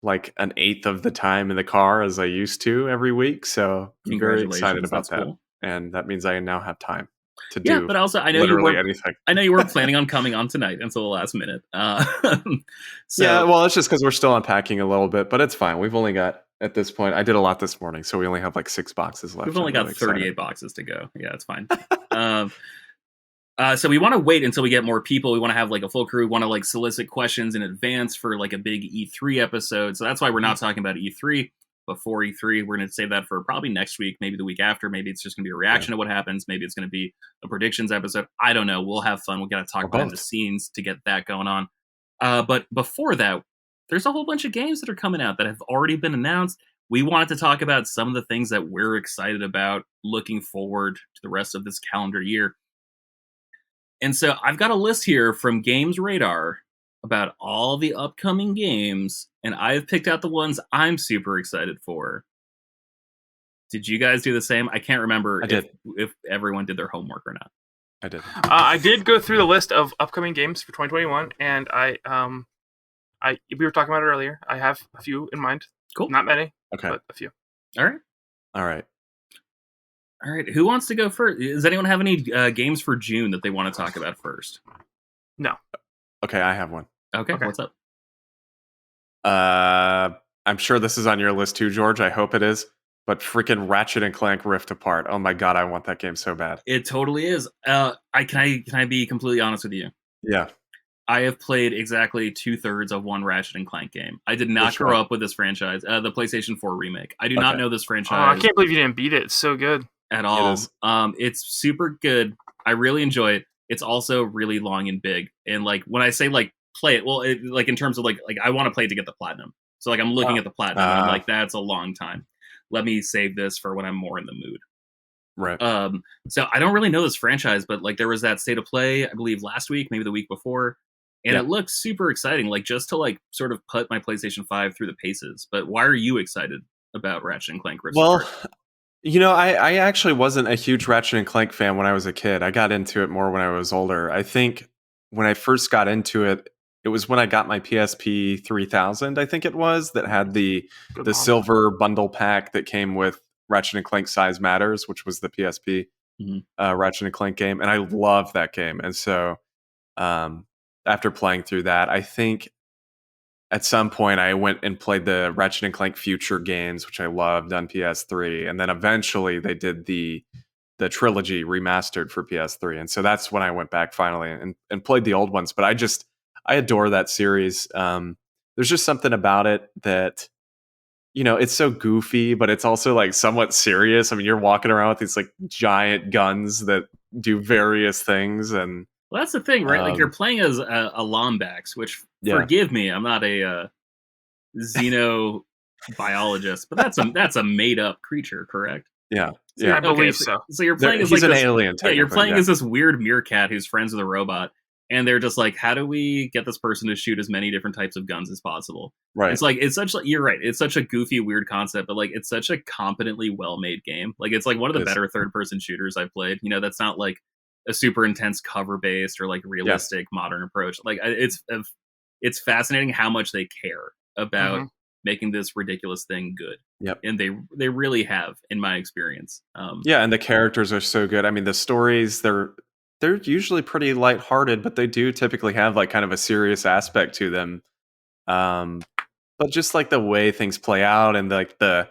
like an eighth of the time in the car as I used to every week. So I'm very excited about That's that, cool. and that means I now have time to do. But also I know literally anything. I know you weren't planning on coming on tonight until the last minute. So, yeah, well, it's just because we're still unpacking a little bit, but it's fine. We've only got, at this point, I did a lot this morning, so we only have like 6 boxes left. we've only I'm got really 38 excited. boxes to go. Yeah, it's fine. So we want to wait until we get more people. We want to have like a full crew. We want to like solicit questions in advance for like a big E3 episode. So that's why we're not talking about E3 before E3. We're going to save that for probably next week, maybe the week after. Maybe it's just going to be a reaction to what happens. Maybe it's going to be a predictions episode. I don't know. We'll have fun. We got to talk behind the scenes to get that going on. But before that, there's a whole bunch of games that are coming out that have already been announced. We wanted to talk about some of the things that we're excited about looking forward to the rest of this calendar year. And so I've got a list here from Games Radar about all the upcoming games, and I've picked out the ones I'm super excited for. Did you guys do the same? I can't remember if everyone did their homework or not. I did. I did go through the list of upcoming games for 2021, and we were talking about it earlier. I have a few in mind. Cool. Not many, Okay. but a few. All right. Who wants to go first? Does anyone have any games for June that they want to talk about first? No. Okay, I have one. Okay. What's up? I'm sure this is on your list too, George. I hope it is. But freaking Ratchet and Clank Rift Apart. Oh my god, I want that game so bad. It totally is. Can I be completely honest with you? Yeah. I have played exactly 2/3 of one Ratchet and Clank game. I did not grow up with this franchise. The PlayStation 4 remake. I do not know this franchise. I can't believe you didn't beat it. It's so good. At all. It's super good. I really enjoy it. It's also really long and big. And like when I say like play it, well, like in terms of like I want to play it to get the platinum. So like I'm looking at the platinum and I'm like, that's a long time. Let me save this for when I'm more in the mood. Right. So I don't really know this franchise, but like there was that state of play, I believe last week, maybe the week before. And it looks super exciting, like just to like sort of put my PlayStation 5 through the paces. But why are you excited about Ratchet and Clank Rift Apart? You know, I actually wasn't a huge Ratchet and Clank fan when I was a kid. I got into it more when I was older. I think when I first got into it, it was when I got my PSP 3000, I think it was, that had the silver bundle pack that came with Ratchet and Clank Size Matters, which was the PSP Ratchet and Clank game. And I loved that game. And so after playing through that, I think at some point I went and played the Ratchet and Clank Future games, which I loved on PS3. And then eventually they did the trilogy remastered for PS3. And so that's when I went back finally and played the old ones. But I adore that series. There's just something about it that, you know, it's so goofy, but it's also like somewhat serious. I mean, you're walking around with these like giant guns that do various things. And well, that's the thing, right? Like you're playing as a Lombax, which forgive me, I'm not a xenobiologist, but that's a made up creature, correct? Yeah, I believe so. So you're playing as he's like an this, alien. Yeah, you're playing as this weird meerkat who's friends with a robot, and they're just like, how do we get this person to shoot as many different types of guns as possible? Right. It's like, it's such like, you're right, it's such a goofy, weird concept, but like it's such a competently well-made game. Like it's like one of the better third-person shooters I've played. You know, that's not like a super intense cover-based or like realistic modern approach. Like it's fascinating how much they care about making this ridiculous thing good. Yep. And they really have, in my experience. Yeah, and the characters are so good. I mean, the stories, they're usually pretty lighthearted, but they do typically have like kind of a serious aspect to them. But just like the way things play out and like the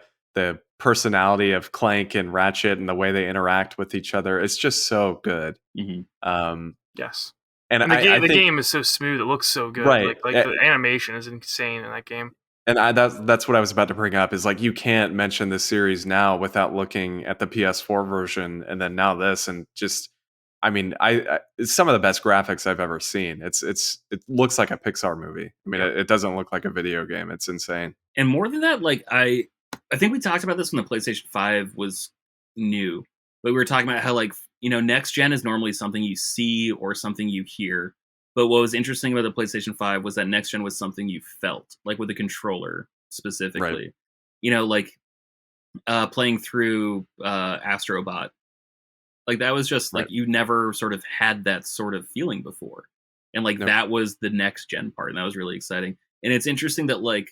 personality of Clank and Ratchet and the way they interact with each other, it's just so good. Yes. And the I think, game is so smooth; it looks so good. Right. Like the animation is insane in that game. And that's what I was about to bring up, is like you can't mention this series now without looking at the PS4 version and then now this, and just, I mean, it's some of the best graphics I've ever seen. It looks like a Pixar movie. I mean, it doesn't look like a video game. It's insane. And more than that, like I think we talked about this when the PlayStation 5 was new, but we were talking about how, like, you know, next gen is normally something you see or something you hear. But what was interesting about the PlayStation 5 was that next gen was something you felt, like with the controller specifically. Right. You know, like playing through Astrobot. Like that was just like you never sort of had that sort of feeling before. And like that was the next gen part, and that was really exciting. And it's interesting that like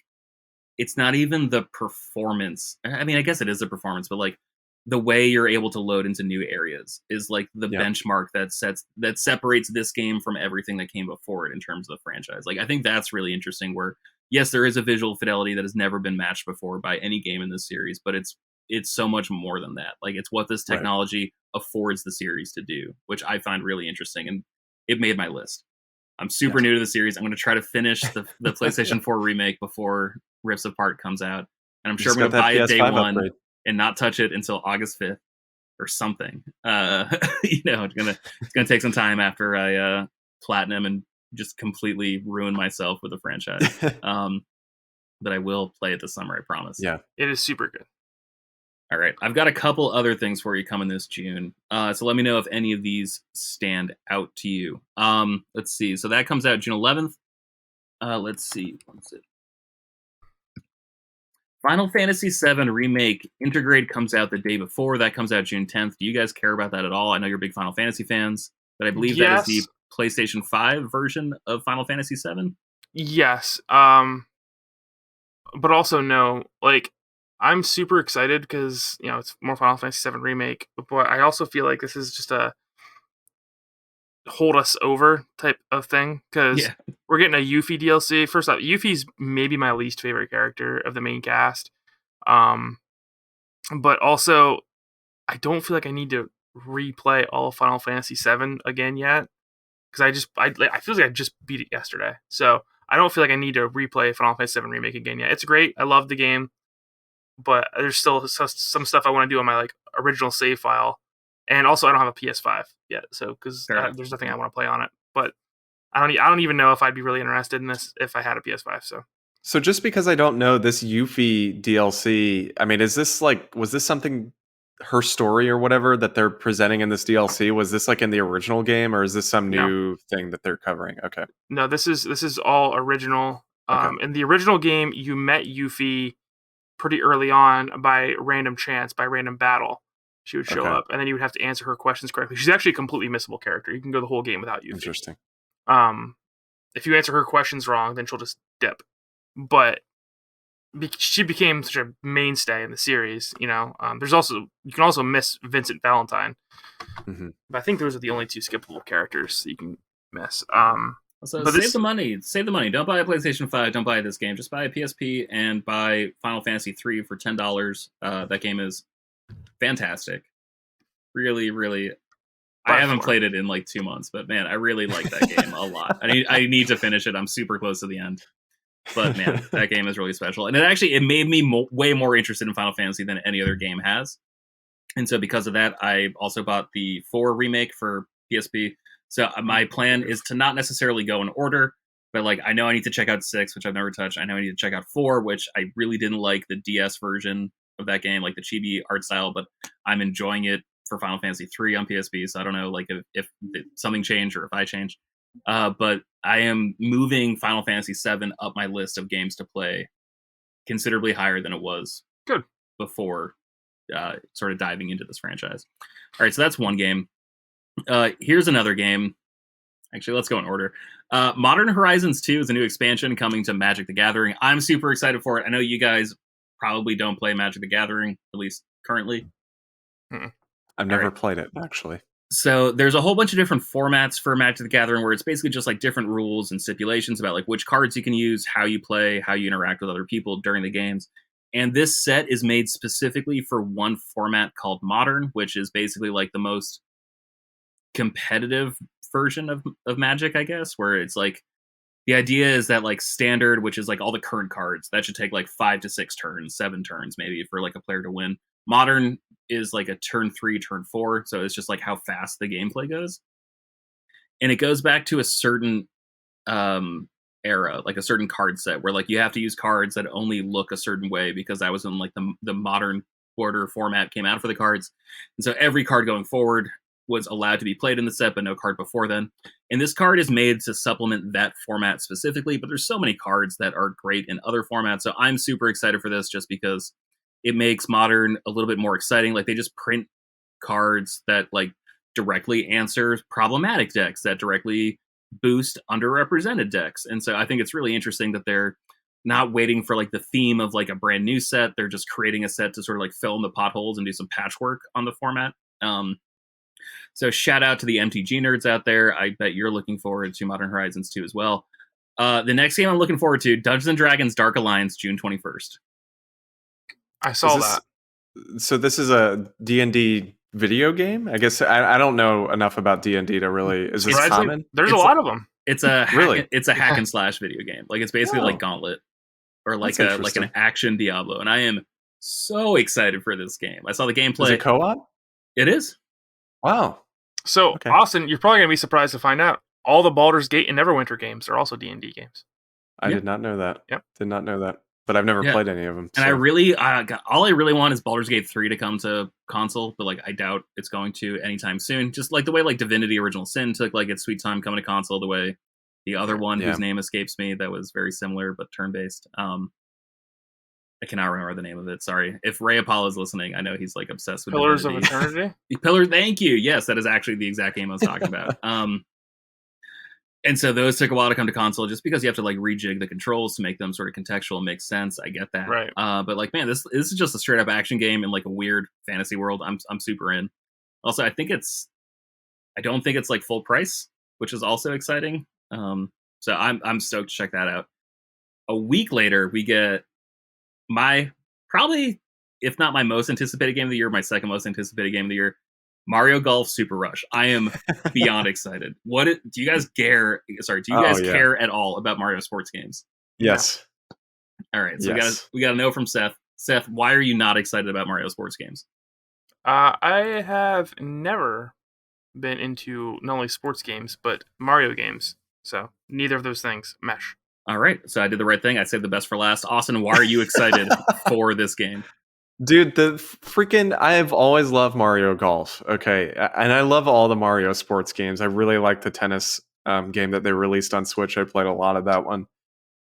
it's not even the performance. I mean, I guess it is a performance, but like the way you're able to load into new areas is like the benchmark that separates this game from everything that came before it in terms of the franchise. Like I think that's really interesting, where yes, there is a visual fidelity that has never been matched before by any game in this series, but it's so much more than that. Like it's what this technology affords the series to do, which I find really interesting, and it made my list. I'm super new to the series. I'm going to try to finish the PlayStation 4 remake before Rifts Apart comes out, and I'm sure I'm going to buy it day one and not touch it until August 5th or something. You know, it's gonna take some time after I platinum and just completely ruin myself with the franchise. But I will play it this summer, I promise. Yeah, it is super good. All right, I've got a couple other things for you coming this June. So let me know if any of these stand out to you. Let's see. So that comes out June 11th. Let's see. What's it? Final Fantasy VII Remake Intergrade comes out the day before. That comes out June 10th. Do you guys care about that at all? I know you're big Final Fantasy fans, but I believe that is the PlayStation 5 version of Final Fantasy VII. Yes. But also no. Like, I'm super excited because, you know, it's more Final Fantasy VII Remake, but I also feel like this is just a hold us over type of thing, because we're getting a Yuffie DLC. First off, Yuffie's maybe my least favorite character of the main cast. But also, I don't feel like I need to replay all of Final Fantasy VII again yet, because I feel like I just beat it yesterday. So I don't feel like I need to replay Final Fantasy VII Remake again yet. It's great. I love the game, but there's still some stuff I want to do on my like original save file. And also, I don't have a PS5 yet, so because there's nothing I want to play on it. But I don't even know if I'd be really interested in this if I had a PS5. So just because I don't know this Yuffie DLC, I mean, was this something, her story or whatever that they're presenting in this DLC? Was this like in the original game, or is this some new thing that they're covering? Okay. No, this is all original. In the original game, you met Yuffie pretty early on by random chance, by random battle. She would show up, and then you would have to answer her questions correctly. She's actually a completely missable character. You can go the whole game without Yuffie. Interesting. If you answer her questions wrong, then she'll just dip. But she became such a mainstay in the series. You know, you can also miss Vincent Valentine. Mm-hmm. But I think those are the only two skippable characters that you can miss. So save the money. Save the money. Don't buy a PlayStation 5. Don't buy this game. Just buy a PSP and buy Final Fantasy 3 for $10. That game is fantastic. Really, really. I haven't played it in like 2 months, but man, I really like that game a lot. I need to finish it. I'm super close to the end. But man, that game is really special. And it made me way more interested in Final Fantasy than any other game has. And so because of that, I also bought the 4 remake for PSP. So my plan is to not necessarily go in order, but like I know I need to check out 6, which I've never touched. I know I need to check out 4, which I really didn't like the DS version of that game, like the chibi art style, but I'm enjoying it for Final Fantasy 3 on PSP. So I don't know like if something changed or if I changed. But I am moving Final Fantasy VII up my list of games to play considerably higher than it was Good. before sort of diving into this franchise. All right, so that's one game. Here's another game. Actually, let's go in order. Modern Horizons 2 is a new expansion coming to Magic the Gathering. I'm super excited for it. I know you guys probably don't play Magic the Gathering, at least currently. I've never played it, actually. So there's a whole bunch of different formats for Magic the Gathering where it's basically just like different rules and stipulations about like which cards you can use, how you play, how you interact with other people during the games. And this set is made specifically for one format called Modern, which is basically like the most competitive version of Magic, I guess, where it's like the idea is that like Standard, which is like all the current cards, that should take like 5 to 6 turns, 7 turns maybe for like a player to win. Modern is like a turn 3, turn 4, so it's just like how fast the gameplay goes. And it goes back to a certain era, like a certain card set where like you have to use cards that only look a certain way because that was when like the modern order format came out for the cards. And so every card going forward was allowed to be played in the set, but no card before then. And this card is made to supplement that format specifically, but there's so many cards that are great in other formats. So I'm super excited for this just because it makes Modern a little bit more exciting. Like they just print cards that like directly answer problematic decks, that directly boost underrepresented decks. And so I think it's really interesting that they're not waiting for like the theme of like a brand new set. They're just creating a set to sort of like fill in the potholes and do some patchwork on the format. So shout out to the MTG nerds out there. I bet you're looking forward to Modern Horizons 2 as well. The next game I'm looking forward to, Dungeons & Dragons Dark Alliance, June 21st. I saw that. So this is a D&D video game? I guess I don't know enough about D&D to really... Is this common? There's a lot of them. It's a hack and slash video game. Like it's basically like Gauntlet or like an action Diablo. And I am so excited for this game. I saw the gameplay. Is it co-op? It is. Wow. So, Austin, you're probably going to be surprised to find out all the Baldur's Gate and Neverwinter games are also D&D games. I did not know that. Yep. Did not know that. But I've never played any of them. And all I really want is Baldur's Gate 3 to come to console, but like I doubt it's going to anytime soon. Just like the way like Divinity Original Sin took like its sweet time coming to console, the way the other one whose name escapes me that was very similar but turn-based. I cannot remember the name of it. Sorry. If Ray Apollo is listening, I know he's like obsessed with Pillars Divinity. of Eternity. Thank you. Yes, that is actually the exact game I was talking about. And so those took a while to come to console just because you have to like rejig the controls to make them sort of contextual and make sense. I get that. Right. But like, man, this is just a straight up action game in like a weird fantasy world. I'm super in. Also, I don't think it's like full price, which is also exciting. So I'm stoked to check that out. A week later, we get my probably, if not my most anticipated game of the year, my second most anticipated game of the year, Mario Golf Super Rush. I am beyond excited. Do you guys care? Sorry, do you guys care at all about Mario sports games? Yes. All right, so we got to know from Seth. Seth, why are you not excited about Mario sports games? I have never been into not only sports games but Mario games, so neither of those things mesh. All right, so I did the right thing. I saved the best for last. Austin, why are you excited for this game? Dude, I have always loved Mario Golf. Okay, and I love all the Mario sports games. I really like the tennis game that they released on Switch. I played a lot of that one.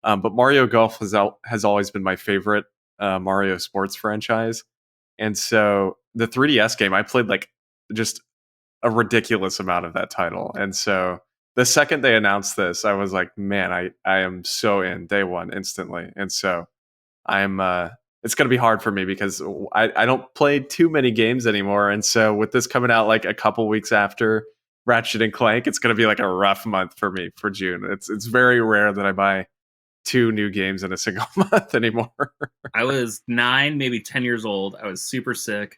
But Mario Golf has always been my favorite Mario sports franchise. And so the 3DS game, I played like just a ridiculous amount of that title. And so the second they announced this, I was like, man, I am so in day one instantly. And so it's going to be hard for me because I don't play too many games anymore. And so with this coming out like a couple weeks after Ratchet and Clank, it's going to be like a rough month for me for June. It's very rare that I buy 2 new games in a single month anymore. I was 9, maybe 10 years old. I was super sick.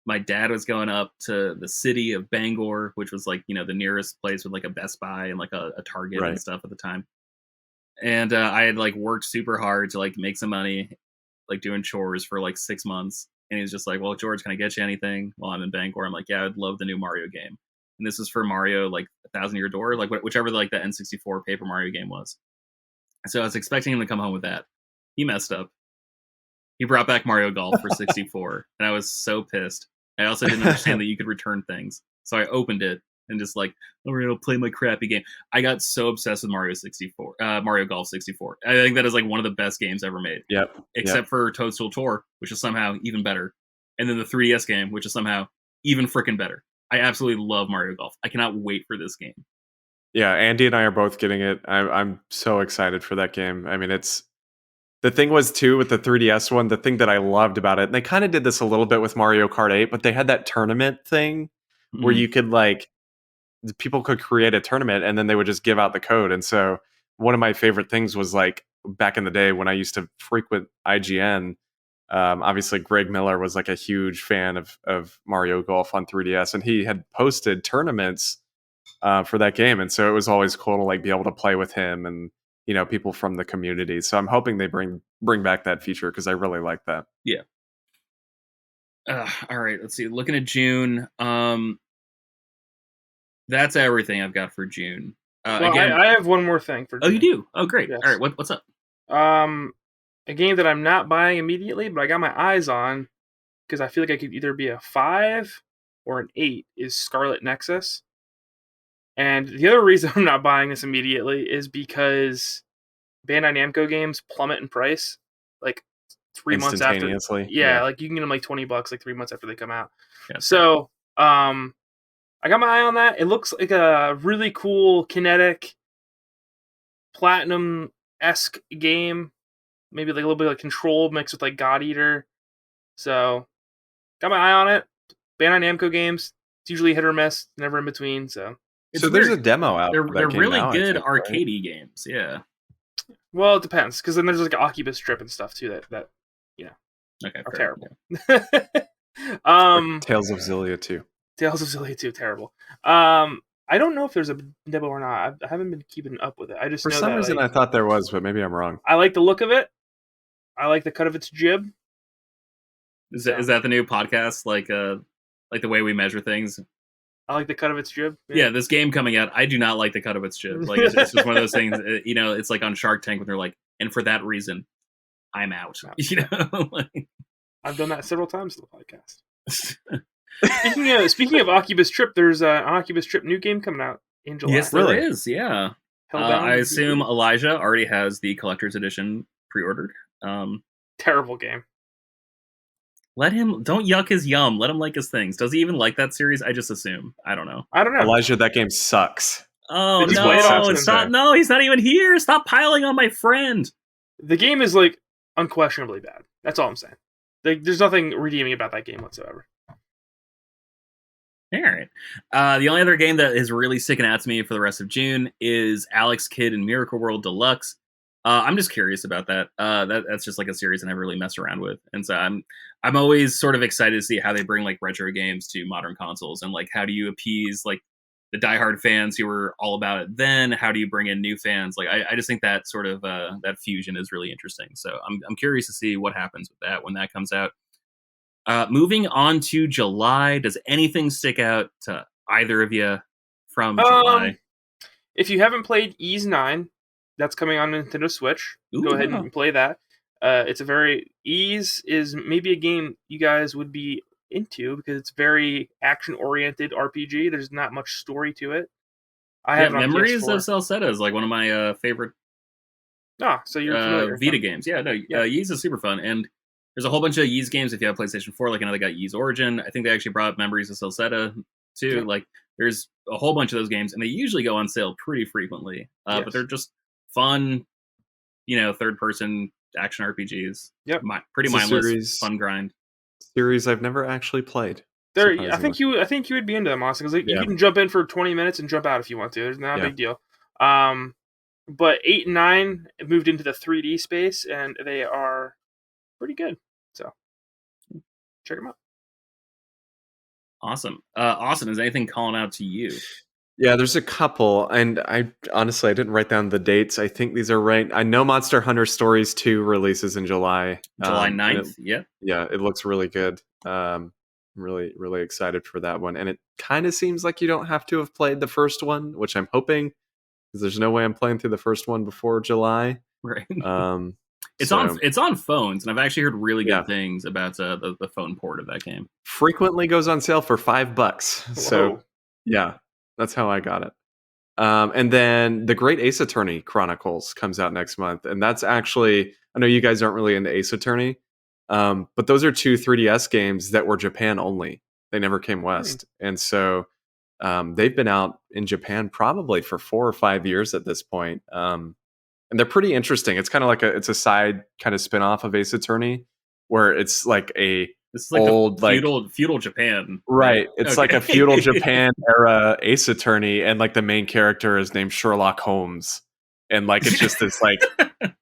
My dad was going up to the city of Bangor, which was like, the nearest place with like a Best Buy and like a Target and stuff at the time. And I had like worked super hard to like make some money, like doing chores for like 6 months. And he was just like, well, George, can I get you anything while I'm in Bangor? I'm like, yeah, I'd love the new Mario game. And this is for Mario, like 1,000 Year Door, like whichever like the N64 Paper Mario game was. So I was expecting him to come home with that. He messed up. He brought back Mario Golf for 64. And I was so pissed. I also didn't understand that you could return things. So I opened it and just like, oh, we're gonna play my crappy game. I got so obsessed with Mario Golf 64. I think that is like one of the best games ever made. Yep. Except for Toadstool Tour, which is somehow even better, and then the 3DS game, which is somehow even freaking better. I absolutely love Mario Golf. I cannot wait for this game. Yeah, Andy and I are both getting it. I'm so excited for that game. I mean, it's the thing was too with the 3DS one. The thing that I loved about it, and they kind of did this a little bit with Mario Kart 8, but they had that tournament thing where you could people could create a tournament and then they would just give out the code. And so one of my favorite things was like back in the day when I used to frequent IGN. Obviously, Greg Miller was like a huge fan of Mario Golf on 3DS, and he had posted tournaments for that game, and so it was always cool to like be able to play with him and people from the community. So I'm hoping they bring back that feature because I really like that. Yeah. All right, let's see. Looking at June, that's everything I've got for June. Again, I have one more thing for June. Oh, you do? Oh, great. Yes. All right, what's up? A game that I'm not buying immediately, but I got my eyes on because I feel like I could either be a 5 or an 8 is Scarlet Nexus. And the other reason I'm not buying this immediately is because Bandai Namco games plummet in price like 3 months after. Yeah, like you can get them like $20 like 3 months after they come out. Yeah. So, I got my eye on that. It looks like a really cool kinetic Platinum-esque game. Maybe like a little bit of Control mixed with like God Eater. So, got my eye on it. Bandai Namco games. It's usually hit or miss, never in between. So there's a demo out. They're really good arcadey games. Yeah. Well, it depends because then there's like an Oculus Strip and stuff too that are terrible. Tales of Xillia 2. Tales of Xillia 2, terrible. I don't know if there's a demo or not. I haven't been keeping up with it. I just for some reason I thought there was, but maybe I'm wrong. I like the look of it. I like the cut of its jib. Is that the new podcast? Like the way we measure things. I like the cut of its jib. Yeah, this game coming out, I do not like the cut of its jib. Like it's just one of those things. It's like on Shark Tank when they're like, and for that reason, I'm out. I've done that several times in the podcast. Speaking of Oculus Trip, there's an Oculus Trip new game coming out in July. Yes, there is. Yeah, I assume Elijah already has the collector's edition pre-ordered. Terrible game. Don't yuck his yum. Let him like his things. Does he even like that series? I just assume. I don't know. Elijah, that game sucks. Oh, no, he's not even here. Stop piling on my friend. The game is like unquestionably bad. That's all I'm saying. There's nothing redeeming about that game whatsoever. All right. The only other game that is really sticking out to me for the rest of June is Alex Kidd in Miracle World Deluxe. I'm just curious about that. That's just like a series I never really messed around with, and so I'm always sort of excited to see how they bring like retro games to modern consoles, and like how do you appease like the diehard fans who were all about it then? How do you bring in new fans? Like I just think that sort of that fusion is really interesting. So I'm curious to see what happens with that when that comes out. Moving on to July, does anything stick out to either of you from July? If you haven't played Ys 9, that's coming on Nintendo Switch. Ooh, go ahead and play that. Ys is maybe a game you guys would be into because it's very action-oriented RPG. There's not much story to it. Memories of Celceta is like one of my favorite so you're Vita games. Yeah, no, Ys is super fun, and there's a whole bunch of Ys games if you have PlayStation 4. Like I know they got Ys Origin. I think they actually brought Memories of Celceta too. Yeah. Like there's a whole bunch of those games, and they usually go on sale pretty frequently. But they're just fun, third-person action RPGs. Yep, pretty mindless, fun grind. Series I've never actually played. I think you would be into them, honestly, because you can jump in for 20 minutes and jump out if you want to. There's not a big deal. But 8 and 9 moved into the 3D space, and they are pretty good. So check them out. Awesome. Austin, is anything calling out to you? Yeah, there's a couple, and I didn't write down the dates. I think these are right. I know Monster Hunter Stories 2 releases in July. July 9th, Yeah, it looks really good. Really, really excited for that one. And it kind of seems like you don't have to have played the first one, which I'm hoping, because there's no way I'm playing through the first one before July. Right. It's on phones, and I've actually heard really good things about the phone port of that game. Frequently goes on sale for $5. So, yeah. That's how I got it. And then the Great Ace Attorney Chronicles comes out next month, and that's actually, I know you guys aren't really into Ace Attorney, but those are two 3DS games that were Japan only. They never came west, and so they've been out in Japan probably for 4 or 5 years at this point. And they're pretty interesting. It's kind of like it's a side kind of spin-off of Ace Attorney, where it's like a This is like old the feudal Japan. right. It's like a Okay. feudal Japan era Ace Attorney, and like the main character is named Sherlock Holmes, and like it's just this like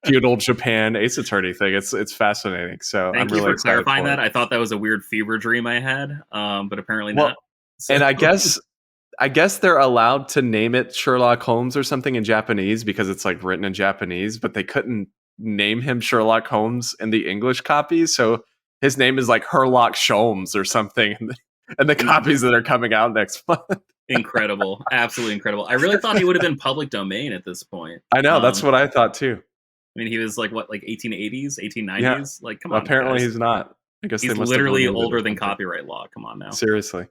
feudal Japan Ace Attorney thing. It's fascinating. So Thank I'm you really for excited clarifying for that. it. I thought that was a weird fever dream I had, but apparently Well, not. So- And I guess they're allowed to name it Sherlock Holmes or something in Japanese because it's like written in Japanese, but they couldn't name him Sherlock Holmes in the English copies. So his name is like Herlock Sholmes or something in the copies that are coming out next month. Incredible. Absolutely incredible. I really thought he would have been public domain at this point. I know, that's what I thought too. I mean, he was like, what, like 1880s, 1890s? Yeah. Like, come on. Apparently guys. he's not. I guess He's they must literally have removed it or older than something. copyright law. Come on now. Seriously.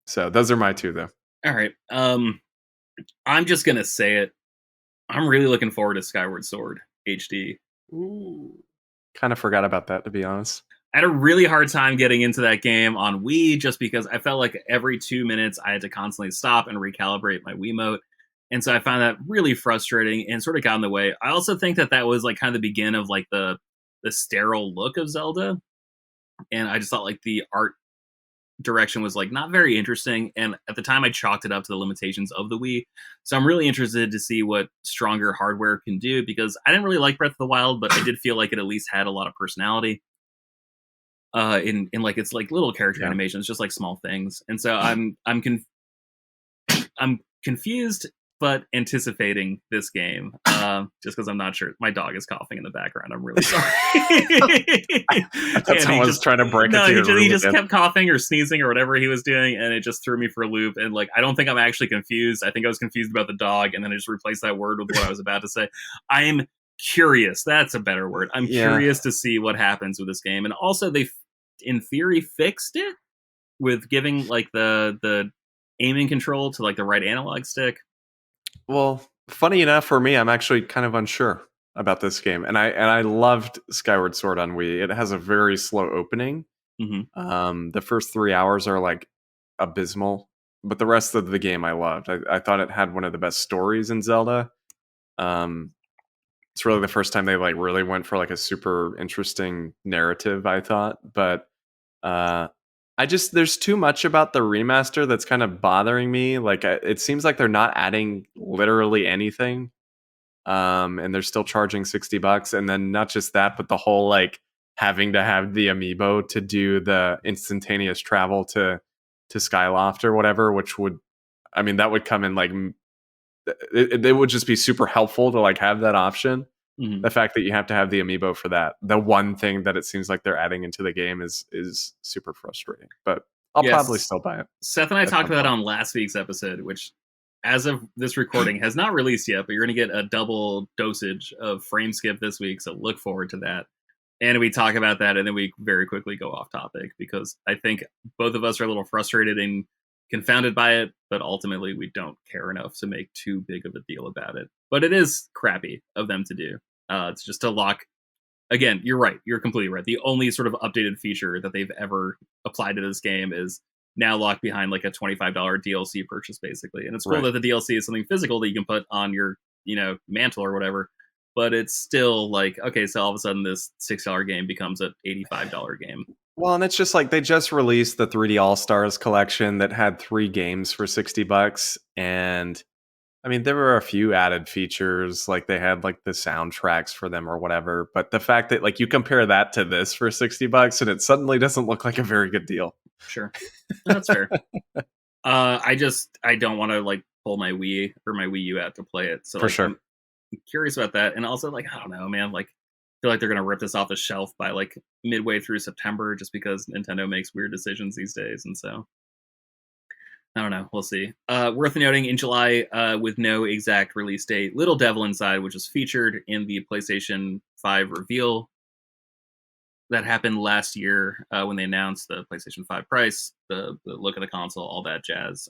So those are my two though. All right. I'm just gonna say it. I'm really looking forward to Skyward Sword HD. Ooh. Kind of forgot about that, to be honest. I had a really hard time getting into that game on Wii just because I felt like every 2 minutes I had to constantly stop and recalibrate my Wiimote. And so I found that really frustrating and sort of got in the way. I also think that was like kind of the beginning of like the sterile look of Zelda. And I just thought like the art direction was like not very interesting, and at the time I chalked it up to the limitations of the Wii. So I'm really interested to see what stronger hardware can do, because I didn't really like Breath of the Wild, but I did feel like it at least had a lot of personality in like its like little character animations, just like small things. And so I'm confused but anticipating this game, just because I'm not sure. My dog is coughing in the background. I'm really sorry. I thought someone was trying to break into your room he just again. kept coughing or sneezing or whatever he was doing, and it just threw me for a loop. And like, I don't think I'm actually confused. I think I was confused about the dog, and then I just replaced that word with what I was about to say. I am curious. That's a better word. I'm curious to see what happens with this game. And also, they, in theory, fixed it with giving like the aiming control to like the right analog stick. Well, funny enough for me, I'm actually kind of unsure about this game, and I loved Skyward Sword on Wii. It has a very slow opening. Mm-hmm. The first 3 hours are like abysmal, but the rest of the game I loved. I thought it had one of the best stories in Zelda. It's really the first time they like really went for like a super interesting narrative, I thought, but there's too much about the remaster that's kind of bothering me. Like it seems like they're not adding literally anything. And they're still charging $60. And then not just that, but the whole like having to have the amiibo to do the instantaneous travel to Skyloft or whatever, which would, I mean, that would come in like, it would just be super helpful to like have that option. Mm-hmm. The fact that you have to have the amiibo for that, the one thing that it seems like they're adding into the game is super frustrating, but I'll probably still buy it. Seth and I talked about it on last week's episode, which as of this recording has not released yet, but you're going to get a double dosage of frame skip this week. So look forward to that. And we talk about that, and then we very quickly go off topic, because I think both of us are a little frustrated and confounded by it, but ultimately we don't care enough to make too big of a deal about it. But it is crappy of them to do. It's just to lock. Again, you're right. You're completely right. The only sort of updated feature that they've ever applied to this game is now locked behind like a $25 DLC purchase, basically. And it's cool that the DLC is something physical that you can put on your, mantle or whatever. But it's still like, okay, so all of a sudden this $6 game becomes an $85 game. Well, and it's just like they just released the 3D All-Stars collection that had 3 games for $60. And I mean, there were a few added features, like they had like the soundtracks for them or whatever. But the fact that like you compare that to this for $60 and it suddenly doesn't look like a very good deal. Sure. That's fair. I don't want to like pull my Wii or my Wii U out to play it. So for sure. I'm curious about that. And also like, I don't know, man, like I feel like they're going to rip this off the shelf by like midway through September, just because Nintendo makes weird decisions these days. And so I don't know. We'll see. Worth noting, in July, with no exact release date, Little Devil Inside, which was featured in the PlayStation 5 reveal that happened last year when they announced the PlayStation 5 price, the look of the console, all that jazz.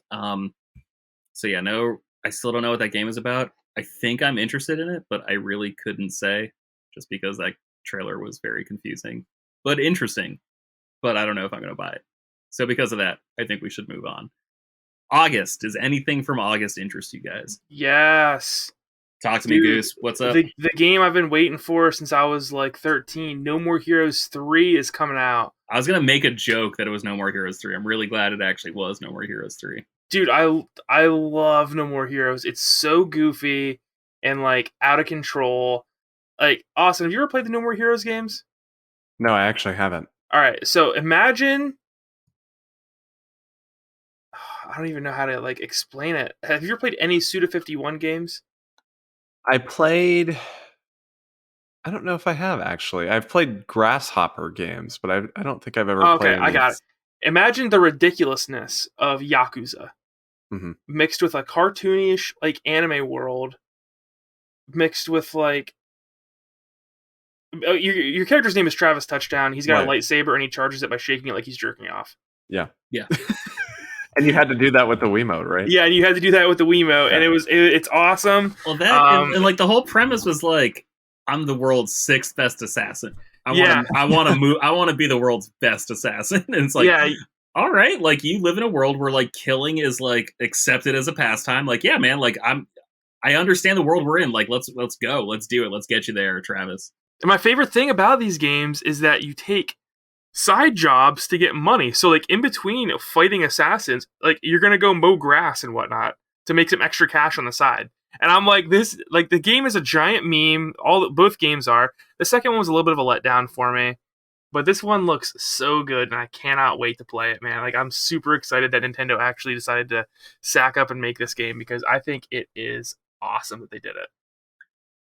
So yeah, no, I still don't know what that game is about. I think I'm interested in it, but I really couldn't say just because that trailer was very confusing, but interesting. But I don't know if I'm going to buy it. So because of that, I think we should move on. August. Does anything from August interest you guys? Yes. Talk to me, Goose. What's up? The game I've been waiting for since I was like 13, No More Heroes 3 is coming out. I was going to make a joke that it was No More Heroes 3. I'm really glad it actually was No More Heroes 3. Dude, I love No More Heroes. It's so goofy and like out of control. Like, Austin, have you ever played the No More Heroes games? No, I actually haven't. All right, so imagine, I don't even know how to like explain it. Have you ever played any Suda 51 games? I played. I don't know if I have actually. I've played Grasshopper games, but I don't think I've ever played. Okay, I got it. Imagine the ridiculousness of Yakuza mixed with a cartoonish like anime world, mixed with like your character's name is Travis Touchdown. He's got a lightsaber and he charges it by shaking it like he's jerking off. Yeah. Yeah. And you had to do that with the Wiimote, right? Yeah, and you had to do that with the Wiimote, and it's awesome. Well, that and like the whole premise was like, I'm the world's 6th best assassin. I want to move. I want to be the world's best assassin. And it's like, all right, like you live in a world where like killing is like accepted as a pastime. Like, yeah, man, like I understand the world we're in. Like, let's go, let's do it, let's get you there, Travis. And my favorite thing about these games is that you take side jobs to get money. So like in between fighting assassins, like you're gonna go mow grass and whatnot to make some extra cash on the side. And I'm like, this, like the game is a giant meme. Both games are. The second one was a little bit of a letdown for me, but this one looks so good, and I cannot wait to play it, man. Like I'm super excited that Nintendo actually decided to sack up and make this game because I think it is awesome that they did it.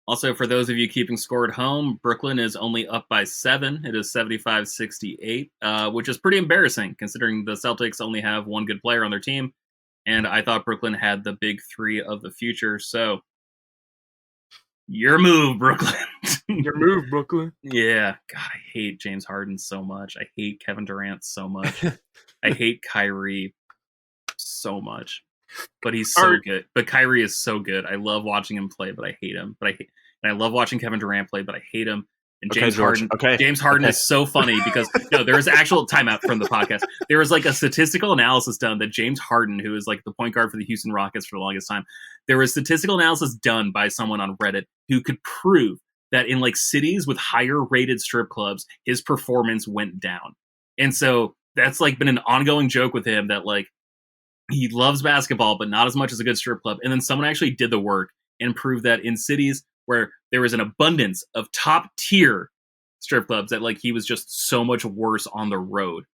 Also, for those of you keeping score at home, Brooklyn is only up by 7. It is 75-68, which is pretty embarrassing considering the Celtics only have one good player on their team. And I thought Brooklyn had the big 3 of the future. So, your move, Brooklyn. Your move, Brooklyn. Yeah. God, I hate James Harden so much. I hate Kevin Durant so much. I hate Kyrie so much. But he's so good. But Kyrie is so good. I love watching him play, but I hate him. And I love watching Kevin Durant play, but I hate him. And James Harden. James Harden is so funny because there was actual timeout from the podcast. There was like a statistical analysis done that James Harden, who is like the point guard for the Houston Rockets for the longest time, there was statistical analysis done by someone on Reddit who could prove that in like cities with higher rated strip clubs, his performance went down. And so that's like been an ongoing joke with him that like he loves basketball, but not as much as a good strip club. And then someone actually did the work and proved that in cities where there was an abundance of top tier strip clubs that like he was just so much worse on the road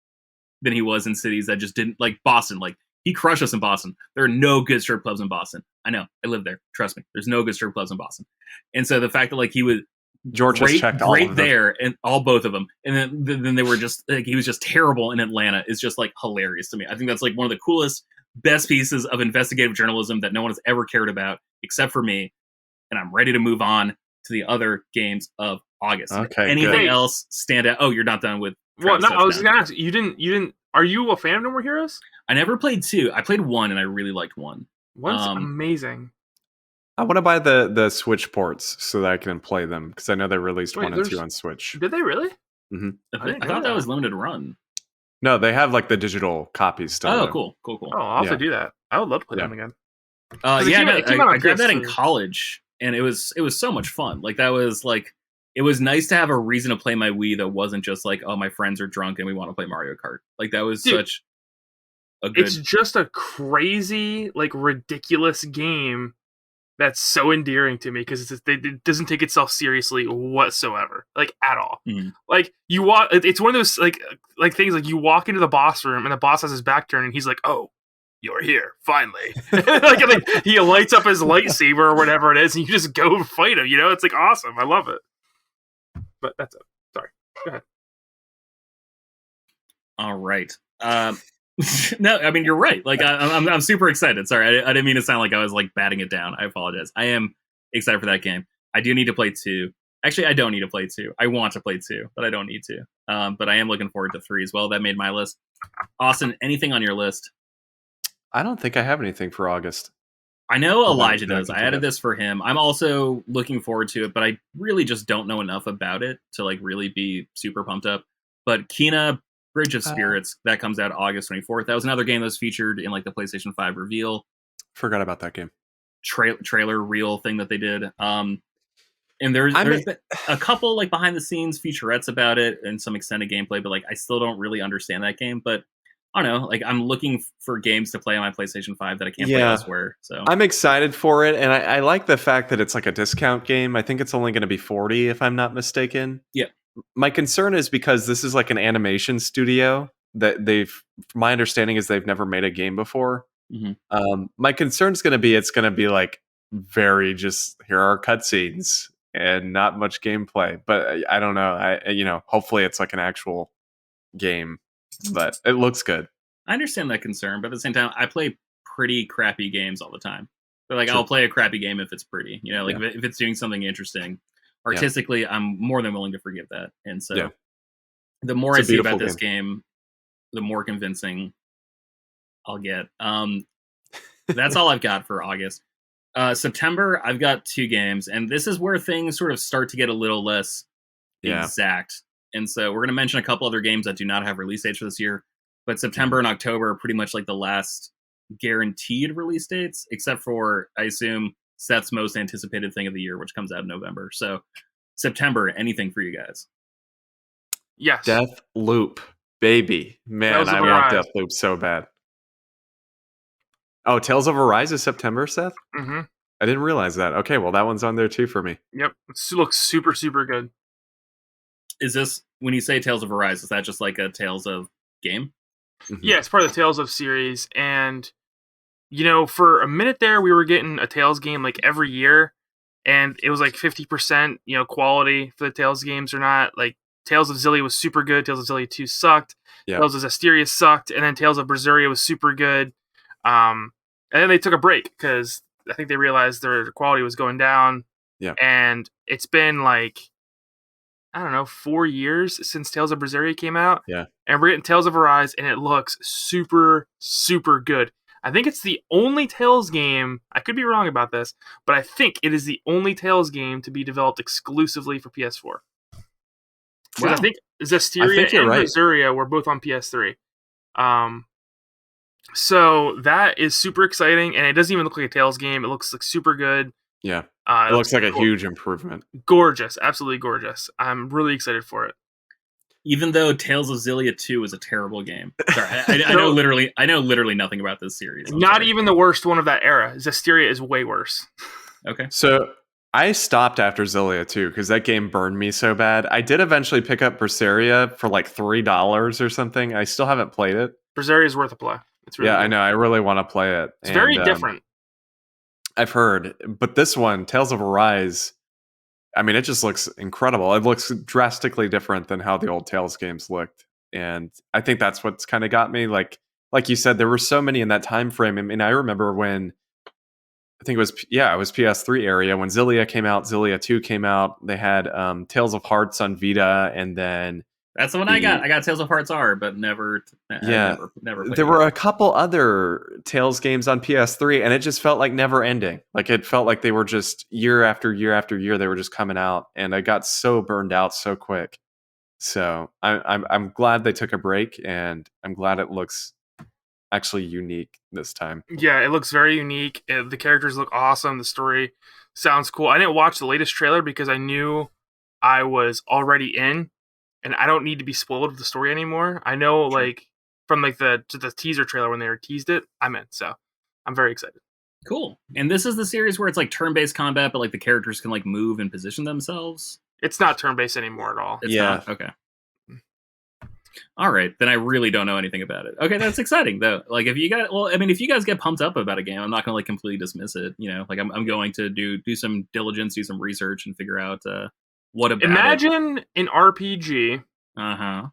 than he was in cities that just didn't, like Boston. Like he crushed us in Boston. There are no good strip clubs in Boston. I know, I live there. Trust me, there's no good strip clubs in Boston. And so the fact that like he was great there and both of them, and then they were just like he was just terrible in Atlanta is just like hilarious to me. I think that's like one of the coolest, best pieces of investigative journalism that no one has ever cared about except for me. And I'm ready to move on to the other games of August. Okay, anything else stand out? Oh, you're not done with. Well, no, I was going to ask you. Didn't. Are you a fan of No More Heroes? I never played 2. I played 1, and I really liked 1. One's amazing. I want to buy the Switch ports so that I can play them because I know they released 1 and 2 on Switch. Did they really? Mm-hmm. I thought that was limited run. No, they have like the digital copies still. Oh, cool. Oh, I'll have to do that. I would love to play them again. I grabbed that in college. And it was so much fun. Like that was like it was nice to have a reason to play my Wii that wasn't just like, oh, my friends are drunk and we want to play Mario Kart. Like that was such a good. It's just a crazy, like ridiculous game that's so endearing to me because it doesn't take itself seriously whatsoever, like at all. Mm-hmm. Like you walk, it's one of those like things like you walk into the boss room and the boss has his back turned and he's like, oh, you're here, finally. like he lights up his lightsaber or whatever it is, and you just go fight him, you know? It's like awesome. I love it. But that's it. Sorry. Go ahead. All right. No, I mean, you're right. Like, I'm super excited. Sorry, I didn't mean to sound like I was like batting it down. I apologize. I am excited for that game. I do need to play 2. Actually, I don't need to play 2. I want to play 2, but I don't need to. But I am looking forward to 3 as well. That made my list. Austin, anything on your list? I don't think I have anything for August. I know That- Elijah that I does. can I think added of. this for him. I'm also looking forward to it, but I really just don't know enough about it to like really be super pumped up. But Kena Bridge of Spirits, that comes out August 24th. That was another game that was featured in like the PlayStation 5 reveal Forgot about that game. trailer reel thing that they did. And there's been a couple like behind the scenes featurettes about it and some extended gameplay, but like I still don't really understand that game. But I don't know, like I'm looking for games to play on my PlayStation 5 that I can't play elsewhere. So I'm excited for it, and I like the fact that it's like a discount game. I think it's only going to be $40 if I'm not mistaken. Yeah. My concern is because this is like an animation studio that my understanding is they've never made a game before. My concern is going to be it's going to be like very just here are cutscenes and not much gameplay. But I don't know. Hopefully it's like an actual game, but it looks good. I understand that concern, but at the same time, I play pretty crappy games all the time. But like, Sure. I'll play a crappy game if it's pretty. You know, like if it's doing something interesting, artistically, I'm more than willing to forgive that. And so, the more I see about this game, the more convincing I'll get. That's all I've got for August. September, I've got 2 games, and this is where things sort of start to get a little less exact. And so we're going to mention a couple other games that do not have release dates for this year, but September and October are pretty much like the last guaranteed release dates, except for, I assume, Seth's most anticipated thing of the year, which comes out in November. So September, anything for you guys? Yes. Death Loop, baby. Man, I want Death Loop so bad. Oh, Tales of Arise is September, Seth? Mm-hmm. I didn't realize that. Okay, well, that one's on there too for me. Yep. It looks super, super good. Is this, when you say Tales of Arise, is that just like a Tales of game? Mm-hmm. Yeah, it's part of the Tales of series. And, for a minute there, we were getting a Tales game like every year. And it was like 50%, quality for the Tales games or not. Like, Tales of Xillia was super good. Tales of Xillia 2 sucked. Yeah. Tales of Zestiria sucked. And then Tales of Berseria was super good. And then they took a break because I think they realized their quality was going down. Yeah. And it's been like, I don't know, 4 years since Tales of Berseria came out. Yeah. And we're getting Tales of Arise, and it looks super, super good. I think it's the only Tales game, I could be wrong about this, but I think it is the only Tales game to be developed exclusively for PS4. Because I think Zestiria and Berseria were both on PS3. So that is super exciting, and it doesn't even look like a Tales game. It looks like super good. Yeah. It looks like a huge improvement. Gorgeous. Absolutely gorgeous. I'm really excited for it. Even though Tales of Xillia 2 is a terrible game. Sorry, I know literally nothing about this series. Not even the worst one of that era. Zestiria is way worse. Okay. So I stopped after Xillia 2 because that game burned me so bad. I did eventually pick up Berseria for like $3 or something. I still haven't played it. Berseria is worth a play. It's really good. I know. I really want to play it. It's very different. I've heard. But this one, Tales of Arise, I mean, it just looks incredible. It looks drastically different than how the old Tales games looked. And I think that's what's kind of got me. Like you said, there were so many in that time frame. I mean, I remember when, I think it was PS3 area, when Xillia came out, Xillia 2 came out. They had Tales of Hearts on Vita, and then... That's the one I got. I got Tales of Hearts R, but never never played there were a couple other Tales games on PS3, and it just felt like never ending. Like it felt like they were just year after year after year, they were just coming out, and I got so burned out so quick. So I'm glad they took a break, and I'm glad it looks actually unique this time. Yeah, it looks very unique. The characters look awesome. The story sounds cool. I didn't watch the latest trailer because I knew I was already in. And I don't need to be spoiled with the story anymore. I know, like, from like the teaser trailer when they teased it, I'm in. So I'm very excited. Cool. And this is the series where it's like turn-based combat, but like the characters can like move and position themselves. It's not turn-based anymore at all. It's not? Okay. All right, then I really don't know anything about it. Okay, that's exciting though. Like if you guys get pumped up about a game, I'm not going to like completely dismiss it. Like I'm going to do some diligence, do some research, and figure out. What about Imagine an RPG that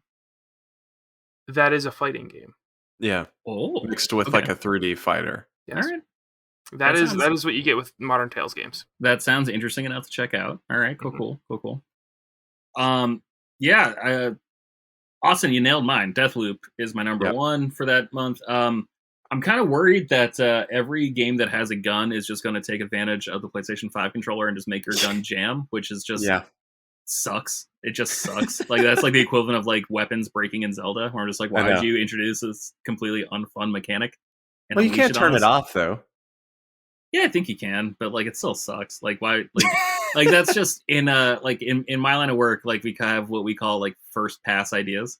is a fighting game. Yeah. Oh. Mixed with like a 3D fighter. Yes. All right. That is what you get with modern Tales games. That sounds interesting enough to check out. All right, cool. Yeah, Austin, you nailed mine. Deathloop is my number one for that month. I'm kind of worried that every game that has a gun is just going to take advantage of the PlayStation 5 controller and just make your gun jam, which is just sucks. It just sucks. Like that's like the equivalent of like weapons breaking in Zelda, where I'm just like, why did you introduce this completely unfun mechanic? Well, you can't turn it off though. Yeah, I think you can, but like it still sucks. Like why? Like that's just in like in my line of work, like we have what we call like first pass ideas.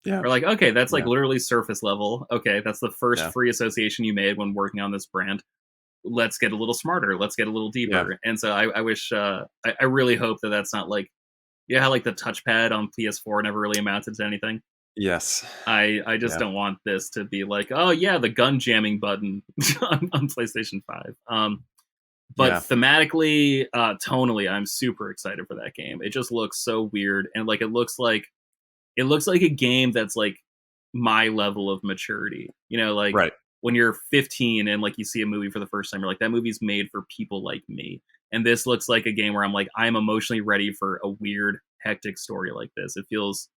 Yeah. We're like, okay, that's like literally surface level. Okay, that's the first free association you made when working on this brand. Let's get a little smarter. Let's get a little deeper. Yeah. And so I wish, I really hope that that's not like, how like the touchpad on PS4 never really amounted to anything. Yes. I just don't want this to be like, oh yeah, the gun jamming button on PlayStation 5. But thematically, tonally, I'm super excited for that game. It just looks so weird. And like, it looks like a game that's like my level of maturity, you know, like when you're 15 and like you see a movie for the first time, you're like, that movie's made for people like me. And this looks like a game where I'm like, I'm emotionally ready for a weird, hectic story like this. It feels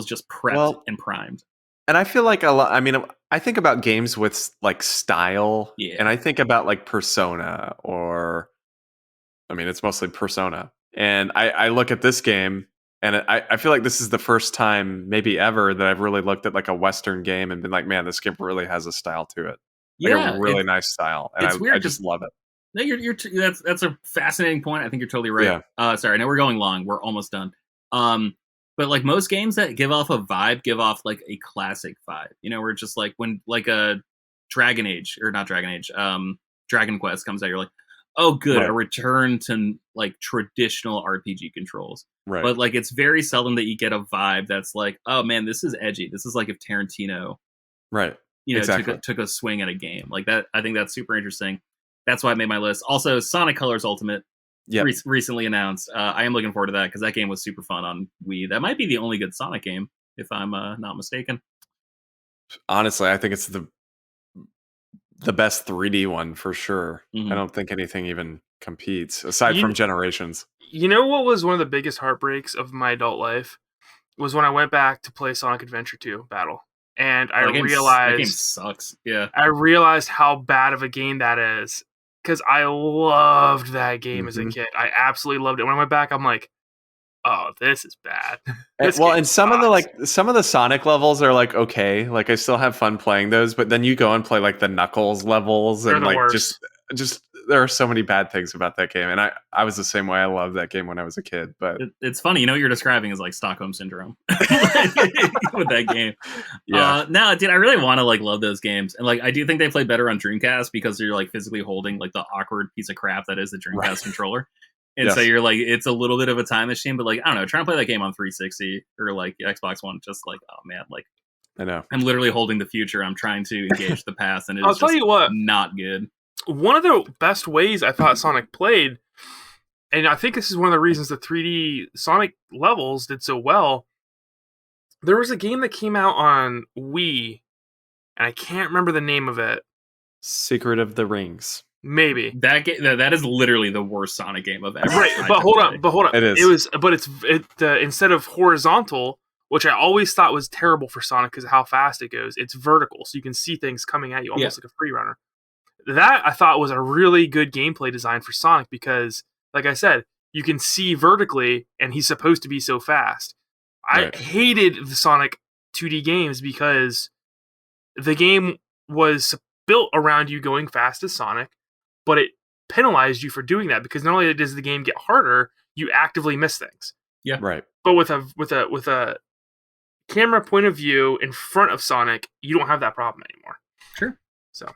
just prepped and primed. And I feel like a lot, I mean, I think about games with like style and I think about like Persona it's mostly Persona. And I look at this game and I feel like this is the first time maybe ever that I've really looked at like a Western game and been like, man, this game really has a style to it. Like a really nice style. And I just love it. No, that's a fascinating point. I think you're totally right. Yeah. Sorry, I know we're going long. We're almost done. But like most games that give off a vibe, give off like a classic vibe. You know, we're just like when like a Dragon Quest comes out, you're like, oh, good, a return to like traditional RPG controls. Right. But like it's very seldom that you get a vibe that's like, oh man, this is edgy. This is like if Tarantino, took a swing at a game like that. I think that's super interesting. That's why I made my list. Also, Sonic Colors Ultimate recently announced. I am looking forward to that because that game was super fun on Wii. That might be the only good Sonic game, if I'm not mistaken. Honestly, I think it's the best 3D one for sure. Mm-hmm. I don't think anything even competes aside from Generations. You know what was one of the biggest heartbreaks of my adult life was when I went back to play Sonic Adventure 2 Battle. And I realized that game sucks. Yeah. I realized how bad of a game that is. Because I loved that game as a kid. I absolutely loved it. When I went back, I'm like, oh, this is bad. And some of the Sonic levels are like okay, like I still have fun playing those, but then you go and play like the Knuckles levels and like worst. just there are so many bad things about that game. And I was the same way. I loved that game when I was a kid, but it's funny, you know what you're describing is like Stockholm Syndrome with that game. No, dude, I really want to like love those games. And like I do think they play better on Dreamcast because you're like physically holding like the awkward piece of crap that is the Dreamcast controller. And so you're like, it's a little bit of a time machine, but like, I don't know, trying to play that game on 360 or like Xbox One, just like, oh man, like, I know. I'm literally holding the future. I'm trying to engage the past, and I'll tell you what, not good. One of the best ways I thought Sonic played, and I think this is one of the reasons the 3D Sonic levels did so well, there was a game that came out on Wii, and I can't remember the name of it. Secret of the Rings. Maybe that is literally the worst Sonic game I've ever. Right, but hold on. It is. It was, but instead of horizontal, which I always thought was terrible for Sonic because of how fast it goes, it's vertical, so you can see things coming at you almost like a free runner. That I thought was a really good gameplay design for Sonic because, like I said, you can see vertically, and he's supposed to be so fast. Right. I hated the Sonic 2D games because the game was built around you going fast as Sonic, but it penalized you for doing that because not only does the game get harder, you actively miss things. Yeah, right. But with a camera point of view in front of Sonic, you don't have that problem anymore. Sure. So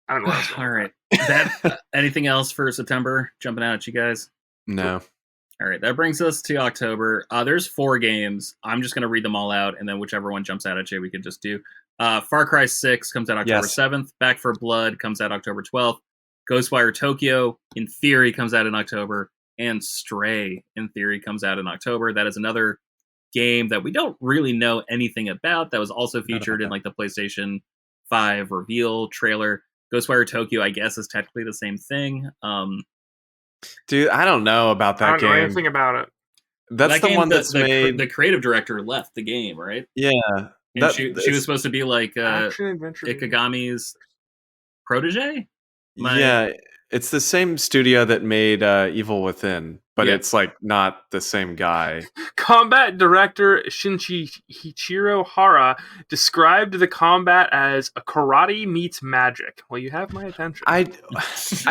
I don't know. All right. Anything else for September jumping out at you guys? No. All right. That brings us to October. There's 4 games. I'm just going to read them all out, and then whichever one jumps out at you, we could just do. Far Cry 6 comes out October 7th. Back 4 Blood comes out October 12th. Ghostwire Tokyo, in theory, comes out in October. And Stray, in theory, comes out in October. That is another game that we don't really know anything about. That was also featured in like the PlayStation 5 reveal trailer. Ghostwire Tokyo, I guess, is technically the same thing. Dude, I don't know about that game. I don't know anything about it. That's the one that's made... The creative director left the game, right? Yeah. And she was supposed to be like action adventure Ikegami's protege. Yeah, it's the same studio that made Evil Within, but it's like not the same guy. Combat director Hichiro Hara described the combat as a karate meets magic. Well, you have my attention. I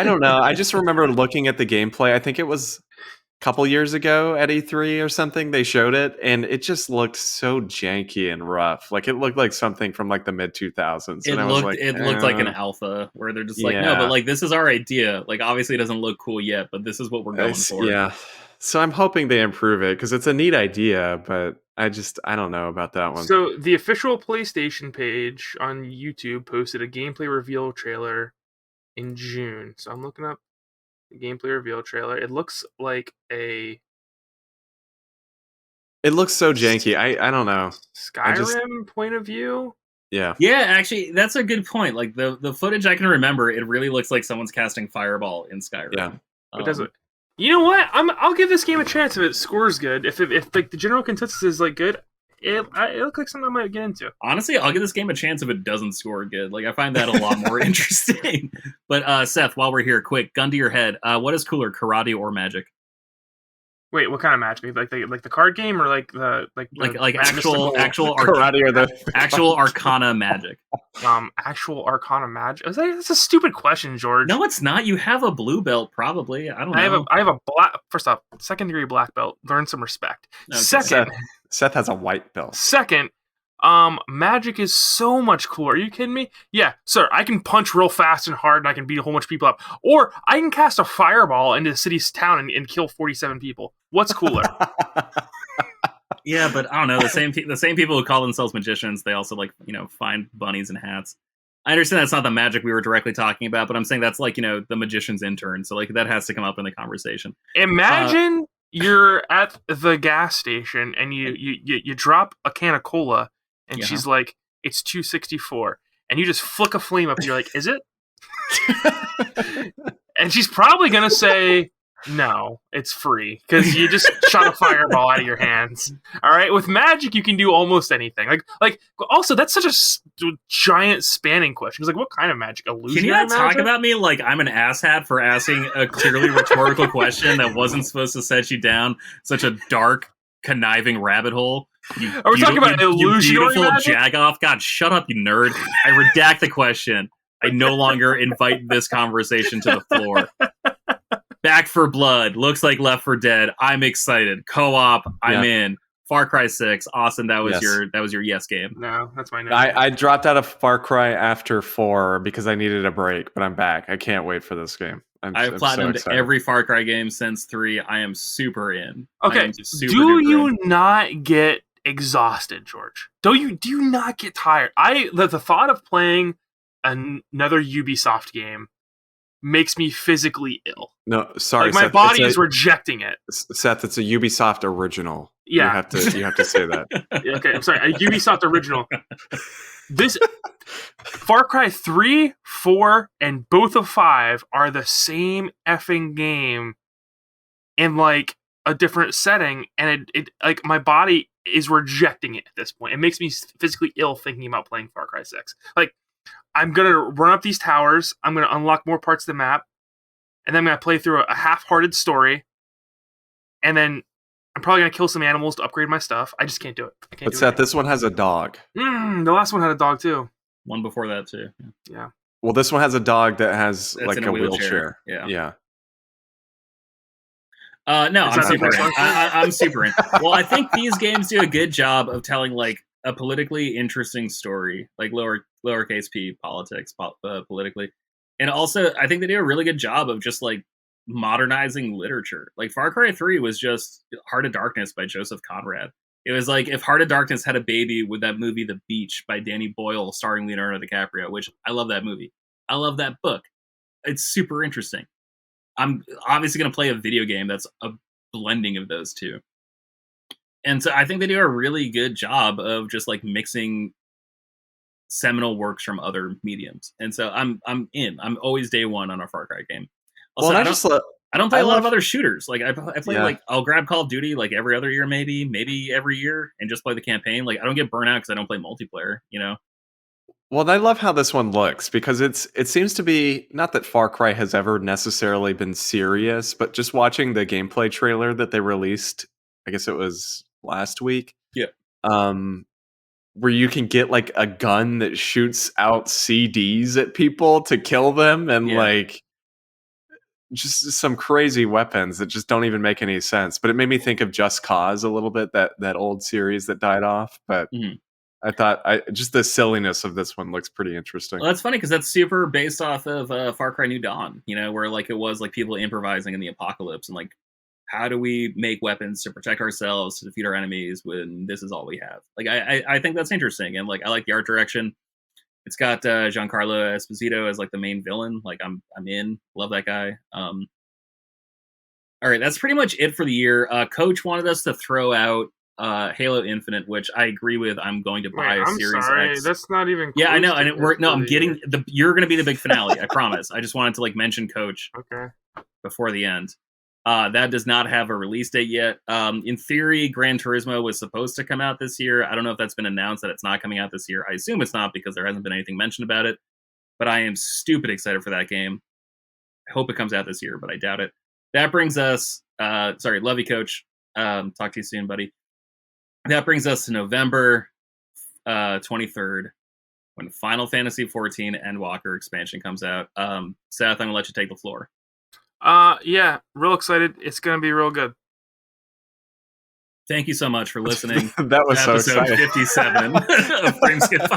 don't know. I just remember looking at the gameplay. I think it was a couple years ago at E3 or something. They showed it, and it just looked so janky and rough. Like it looked like something from like the mid 2000s. It looked like an alpha where they're just like, no, but like this is our idea. Like obviously it doesn't look cool yet, but this is what we're going for. Yeah. So I'm hoping they improve it because it's a neat idea, but I don't know about that one. So the official PlayStation page on YouTube posted a gameplay reveal trailer in June. So I'm looking up the gameplay reveal trailer. It looks like It looks so janky. I don't know. Skyrim point of view. Yeah. Yeah, actually, that's a good point. Like the footage I can remember, it really looks like someone's casting Fireball in Skyrim. Yeah. It doesn't. You know what? I'll give this game a chance if it scores good. If like the general consensus is like good, it looks like something I might get into. Honestly, I'll give this game a chance if it doesn't score good. Like I find that a lot more interesting. But Seth, while we're here, quick gun to your head. What is cooler, karate or magic? Wait, what kind of magic? Like the card game or like the actual karate or the actual Arcana magic? Actual Arcana magic. That's a stupid question, George. No, it's not. You have a blue belt, probably. I don't know. I have a black. First off, 2nd degree black belt. Learn some respect. Okay. Second, Seth has a white belt. Second, magic is so much cooler. Are you kidding me? Yeah, sir, I can punch real fast and hard and I can beat a whole bunch of people up. Or I can cast a fireball into the city's town and kill 47 people. What's cooler? Yeah, but I don't know. The same people who call themselves magicians, they also like, find bunnies and hats. I understand that's not the magic we were directly talking about, but I'm saying that's like, the magician's intern. So like that has to come up in the conversation. Imagine you're at the gas station and you drop a can of cola and she's like, it's $2.64, and you just flick a flame up and you're like, is it? And she's probably gonna say, no, it's free because you just shot a fireball out of your hands. All right, with magic you can do almost anything. Like also that's such a giant spanning question. It's like, what kind of magic? Illusionary Can you not magic? talk about me like I'm an asshat for asking a clearly rhetorical question that wasn't supposed to set you down such a dark, conniving rabbit hole? Are we talking about illusionary beautiful magic? jagoff? God, shut up, you nerd! I redact the question. I no longer invite this conversation to the floor. Back for Blood. Looks like Left 4 Dead. I'm excited. Co-op. I'm in. Far Cry 6. Austin, that was your yes game. No, that's my no. I dropped out of Far Cry after 4 because I needed a break, but I'm back. I can't wait for this game. I've platinumed every Far Cry game since 3. I am super in. Okay. Do you not get exhausted, George? Do you not get tired? The thought of playing another Ubisoft game makes me physically ill. No, sorry, like my Seth, body is rejecting it. Seth, it's a Ubisoft original. Yeah, you have to say that. Okay, I'm sorry, a Ubisoft original. This Far Cry 3, 4, and both of 5 are the same effing game in like a different setting, and it like my body is rejecting it at this point. It makes me physically ill thinking about playing Far Cry 6. Like, I'm gonna run up these towers, I'm gonna unlock more parts of the map, and then I'm gonna play through a half-hearted story, and then I'm probably gonna kill some animals to upgrade my stuff. I just can't do it. But Seth, this one has a dog. The last one had a dog too. One before that too. Yeah. Well, this one has a dog that has It's like in a wheelchair. Yeah. Yeah. No, I'm super in. I'm super in. Well, I think these games do a good job of telling like a politically interesting story, like lowercase p politics, politically, and also I think they do a really good job of just like modernizing literature. Like Far Cry 3 was just Heart of Darkness by Joseph Conrad. It was like if Heart of Darkness had a baby with that movie The Beach by Danny Boyle starring Leonardo DiCaprio, which I love that movie. I love that book. It's super interesting. I'm obviously going to play a video game that's a blending of those two. And so I think they do a really good job of just like mixing seminal works from other mediums. And so I'm in. I'm always day one on a Far Cry game. Also, Well, I don't play a lot of other shooters. Like I play like I'll grab Call of Duty like every other year, maybe every year, and just play the campaign. Like I don't get burnt out because I don't play multiplayer. You know. Well, I love how this one looks because it seems to be not that Far Cry has ever necessarily been serious, but just watching the gameplay trailer that they released, I guess it was last week. Yeah. Where you can get like a gun that shoots out CDs at people to kill them, and like just some crazy weapons that just don't even make any sense. But it made me think of Just Cause a little bit, that old series that died off. But I thought just the silliness of this one looks pretty interesting. Well, that's funny because that's super based off of Far Cry New Dawn, you know, where like it was like people improvising in the apocalypse and like, how do we make weapons to protect ourselves, to defeat our enemies when this is all we have? Like, I think that's interesting. And like, I like the art direction. It's got Giancarlo Esposito as like the main villain. Like I'm in, love that guy. All right. That's pretty much it for the year. Coach wanted us to throw out Halo Infinite, which I agree with. I'm going to buy a Series X. That's not even. Yeah, I know. And I'm getting you're going to be the big finale. I promise. I just wanted to like mention Coach before the end. That does not have a release date yet. In theory, Gran Turismo was supposed to come out this year. I don't know if that's been announced that it's not coming out this year. I assume it's not because there hasn't been anything mentioned about it. But I am stupid excited for that game. I hope it comes out this year, but I doubt it. That brings us, love you, Coach. Talk to you soon, buddy. That brings us to November 23rd, when Final Fantasy XIV Endwalker expansion comes out. Seth, I'm going to let you take the floor. Yeah, real excited. It's going to be real good. Thank you so much for listening. That was so episode exciting. 57 of Frameskip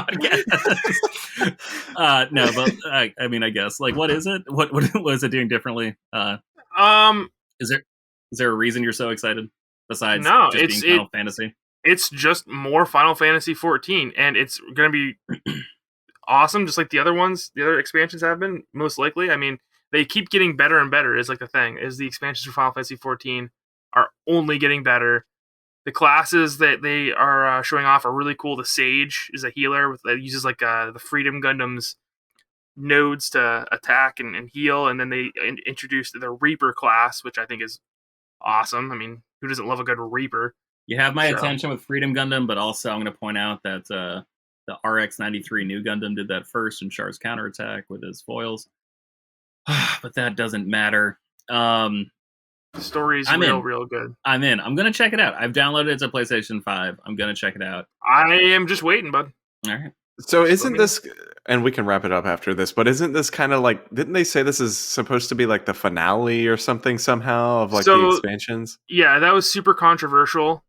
Podcast. No, but I mean, I guess like, what is it? What is it doing differently? Is there a reason you're so excited besides just being Final Fantasy? It's just more Final Fantasy 14, and it's going to be awesome, just like the other ones, the other expansions have been, most likely. I mean, they keep getting better and better, is like the thing, is the expansions for Final Fantasy 14 are only getting better. The classes that they are showing off are really cool. The Sage is a healer that uses like the Freedom Gundam's nodes to attack and heal, and then they introduced the Reaper class, which I think is awesome. I mean, who doesn't love a good Reaper? You have my attention with Freedom Gundam, but also I'm going to point out that the RX-93 new Gundam did that first in Char's counterattack with his foils. But that doesn't matter. The story's real good. I'm in. I'm going to check it out. I've downloaded it to PlayStation 5. I'm going to check it out. I am just waiting, bud. All right. So isn't this, and we can wrap it up after this, but isn't this kind of like, didn't they say this is supposed to be like the finale or something somehow of like the expansions? Yeah, that was super controversial.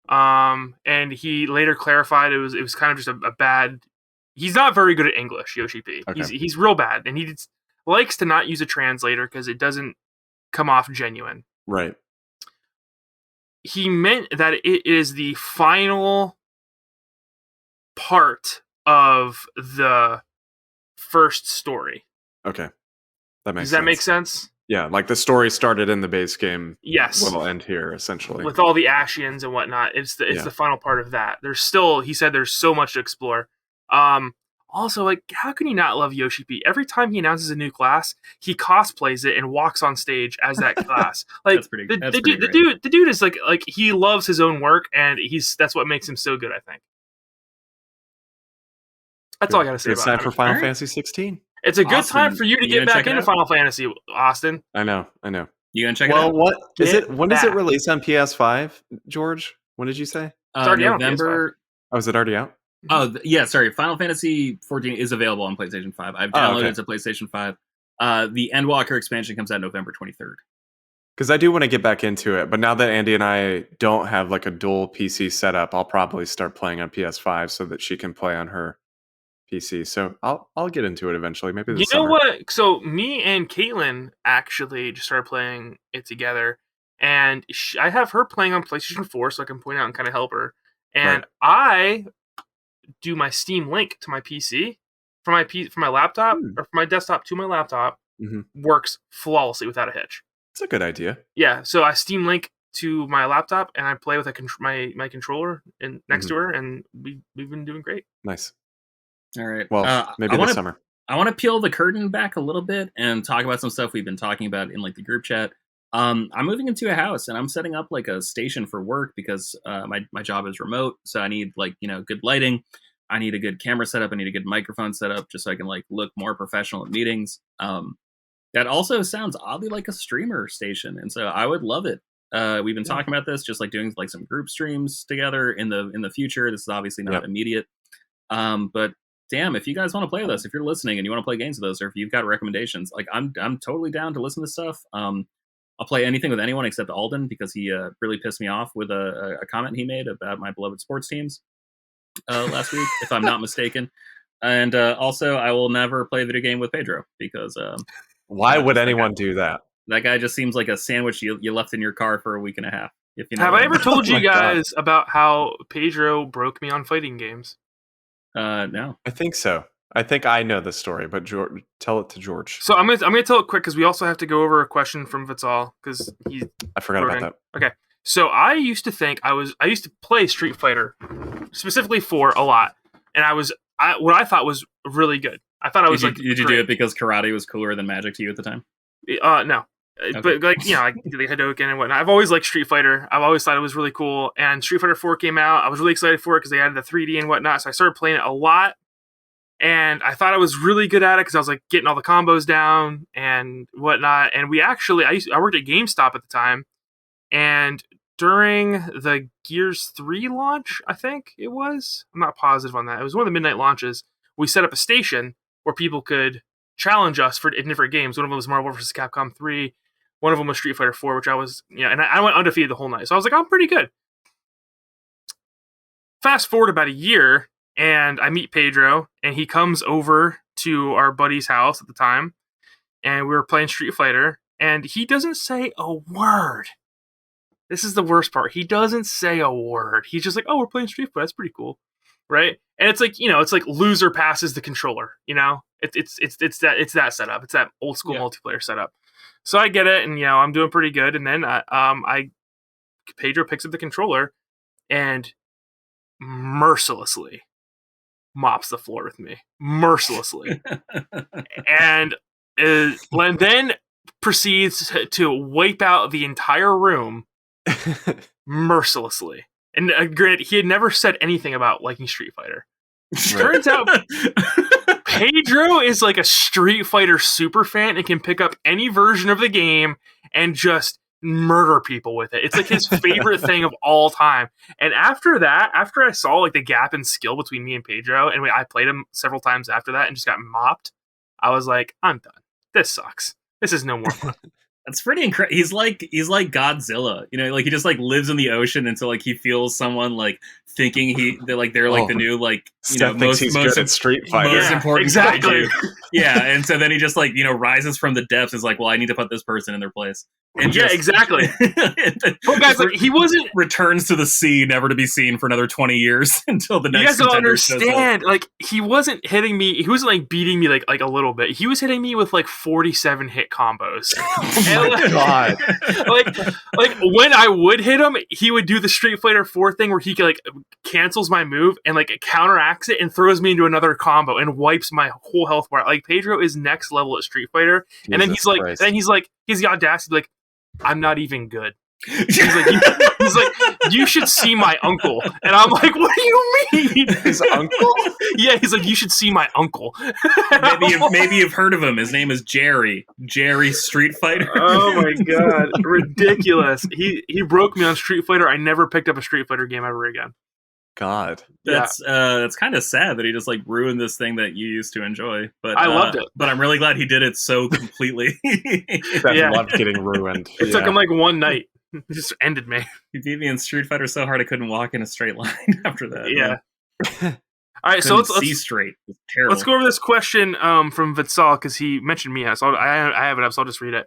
And he later clarified it was kind of just a bad. He's not very good at English, Yoshi P. Okay. He's real bad, and he likes to not use a translator because it doesn't come off genuine. Right. He meant that it is the final part of the first story. Okay. That makes sense. Does that make sense? Yeah, like the story started in the base game. Yes. Will end here, essentially. With all the Ashians and whatnot. It's the final part of that. He said there's so much to explore. Also, like, how can you not love Yoshi P? Every time he announces a new class, he cosplays it and walks on stage as that class. Like, the dude is like he loves his own work, and that's what makes him so good, I think. That's all I gotta say about it. It's time for Final Fantasy 16. It's a good time for you to get back into Final Fantasy, Austin. I know. You gonna check it out? Well, what is it? When does it release on PS5, George? When did you say? It's already November. Out. Oh, is it already out? Oh, yeah, sorry. Final Fantasy 14 is available on PlayStation 5. I've downloaded it to PlayStation 5. The Endwalker expansion comes out November 23rd. Because I do want to get back into it, but now that Andie and I don't have like a dual PC setup, I'll probably start playing on PS5 so that she can play on her PC. So I'll get into it eventually. Maybe this summer. You know what? So me and Caitlin actually just started playing it together, and I have her playing on PlayStation 4, so I can point out and kind of help her. And I do my Steam Link to my PC from my laptop or from my desktop to my laptop works flawlessly without a hitch. It's a good idea. Yeah, so I Steam Link to my laptop and I play with my controller next to her, and we've been doing great. Nice. All right. Well, maybe this summer. I want to peel the curtain back a little bit and talk about some stuff we've been talking about in like the group chat. I'm moving into a house and I'm setting up like a station for work because my job is remote. So I need like, good lighting. I need a good camera setup. I need a good microphone setup just so I can like look more professional at meetings. That also sounds oddly like a streamer station. And so I would love it. We've been talking about this, just like doing like some group streams together in the future. This is obviously not immediate. But damn, if you guys want to play with us, if you're listening and you want to play games with us, or if you've got recommendations, like I'm totally down to listen to stuff. I'll play anything with anyone except Alden because he really pissed me off with a comment he made about my beloved sports teams last week, if I'm not mistaken. And also, I will never play a video game with Pedro because why would anyone do that? That guy just seems like a sandwich you left in your car for a week and a half. If you know Have I ever told you my guys about how Pedro broke me on fighting games? No. I think so. I think I know the story, but George, tell it to George. So I'm gonna tell it quick because we also have to go over a question from Vital because I forgot about that. Okay, so I used to think I used to play Street Fighter, specifically 4 a lot, and what I thought was really good. I thought I was Did you do it because karate was cooler than Magic to you at the time? No. Okay. But like the Hadouken and whatnot. I've always liked Street Fighter. I've always thought it was really cool. And Street Fighter 4 came out. I was really excited for it because they added the 3D and whatnot. So I started playing it a lot. And I thought I was really good at it because I was like getting all the combos down and whatnot. And I worked at GameStop at the time. And during the Gears 3 launch, I think it was. I'm not positive on that. It was one of the midnight launches. We set up a station where people could challenge us in different games. One of them was Marvel vs. Capcom 3. One of them was Street Fighter 4, which I was, and I went undefeated the whole night. So I was like, I'm pretty good. Fast forward about a year, and I meet Pedro, and he comes over to our buddy's house at the time, and we were playing Street Fighter, and he doesn't say a word. This is the worst part. He doesn't say a word. He's just like, oh, we're playing Street Fighter. That's pretty cool. Right? And it's like, it's like loser passes the controller, It's that setup. It's that old school multiplayer setup. So I get it, and I'm doing pretty good. And then Pedro picks up the controller and mercilessly mops the floor with me, mercilessly, and then proceeds to wipe out the entire room mercilessly. And granted, he had never said anything about liking Street Fighter. Turns out Pedro is like a Street Fighter super fan and can pick up any version of the game and just murder people with it. It's like his favorite thing of all time. And after I saw like the gap in skill between me and Pedro, and I played him several times after that and just got mopped, I was like, I'm done. This sucks. This is no more fun. That's pretty incredible. He's like Godzilla, like he just like lives in the ocean until like he feels someone like thinking they're like the new like most Street Fighter. Most important exactly. Yeah, and so then he just like rises from the depths. Is like, well, I need to put this person in their place. And exactly. Well, guys, like he wasn't returns to the sea, never to be seen for another 20 years until the next. You guys don't understand. Like he wasn't hitting me. He wasn't like beating me like a little bit. He was hitting me with like 47 hit combos. Oh my god! like when I would hit him, he would do the Street Fighter 4 thing where he like cancels my move and like counteracts it and throws me into another combo and wipes my whole health bar. Like Pedro is next level at Street Fighter, and then he's like, he's the audacity to be like, I'm not even good. He's like, you should see my uncle. And I'm like, what do you mean? His uncle? Yeah, he's like, you should see my uncle. maybe you've heard of him. His name is Jerry Street Fighter. Oh my god, ridiculous. He broke me on Street Fighter. I never picked up a Street Fighter game ever again. God, that's kind of sad that he just like ruined this thing that you used to enjoy. But I loved it. But I'm really glad he did it so completely. I loved getting ruined. It took him like one night. It just ended me. He beat me in Street Fighter so hard I couldn't walk in a straight line after that. Yeah. All right, so let's see straight. It's terrible. Let's go over this question from Vital because he mentioned me. So I have it up, so I'll just read it.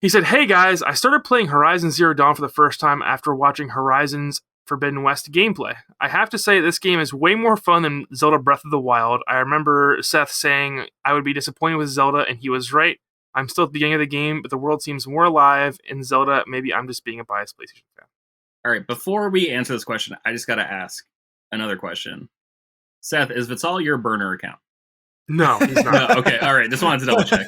He said, "Hey guys, I started playing Horizon Zero Dawn for the first time after watching Horizon's Forbidden West gameplay. I have to say this game is way more fun than Zelda Breath of the Wild. I remember Seth saying I would be disappointed with Zelda, and he was right. I'm still at the beginning of the game, but the world seems more alive in Zelda. Maybe I'm just being a biased PlayStation fan." All right, before we answer this question, I just got to ask another question. Seth, is Vital your burner account? No, he's not. No, okay, all right. Just wanted to double check.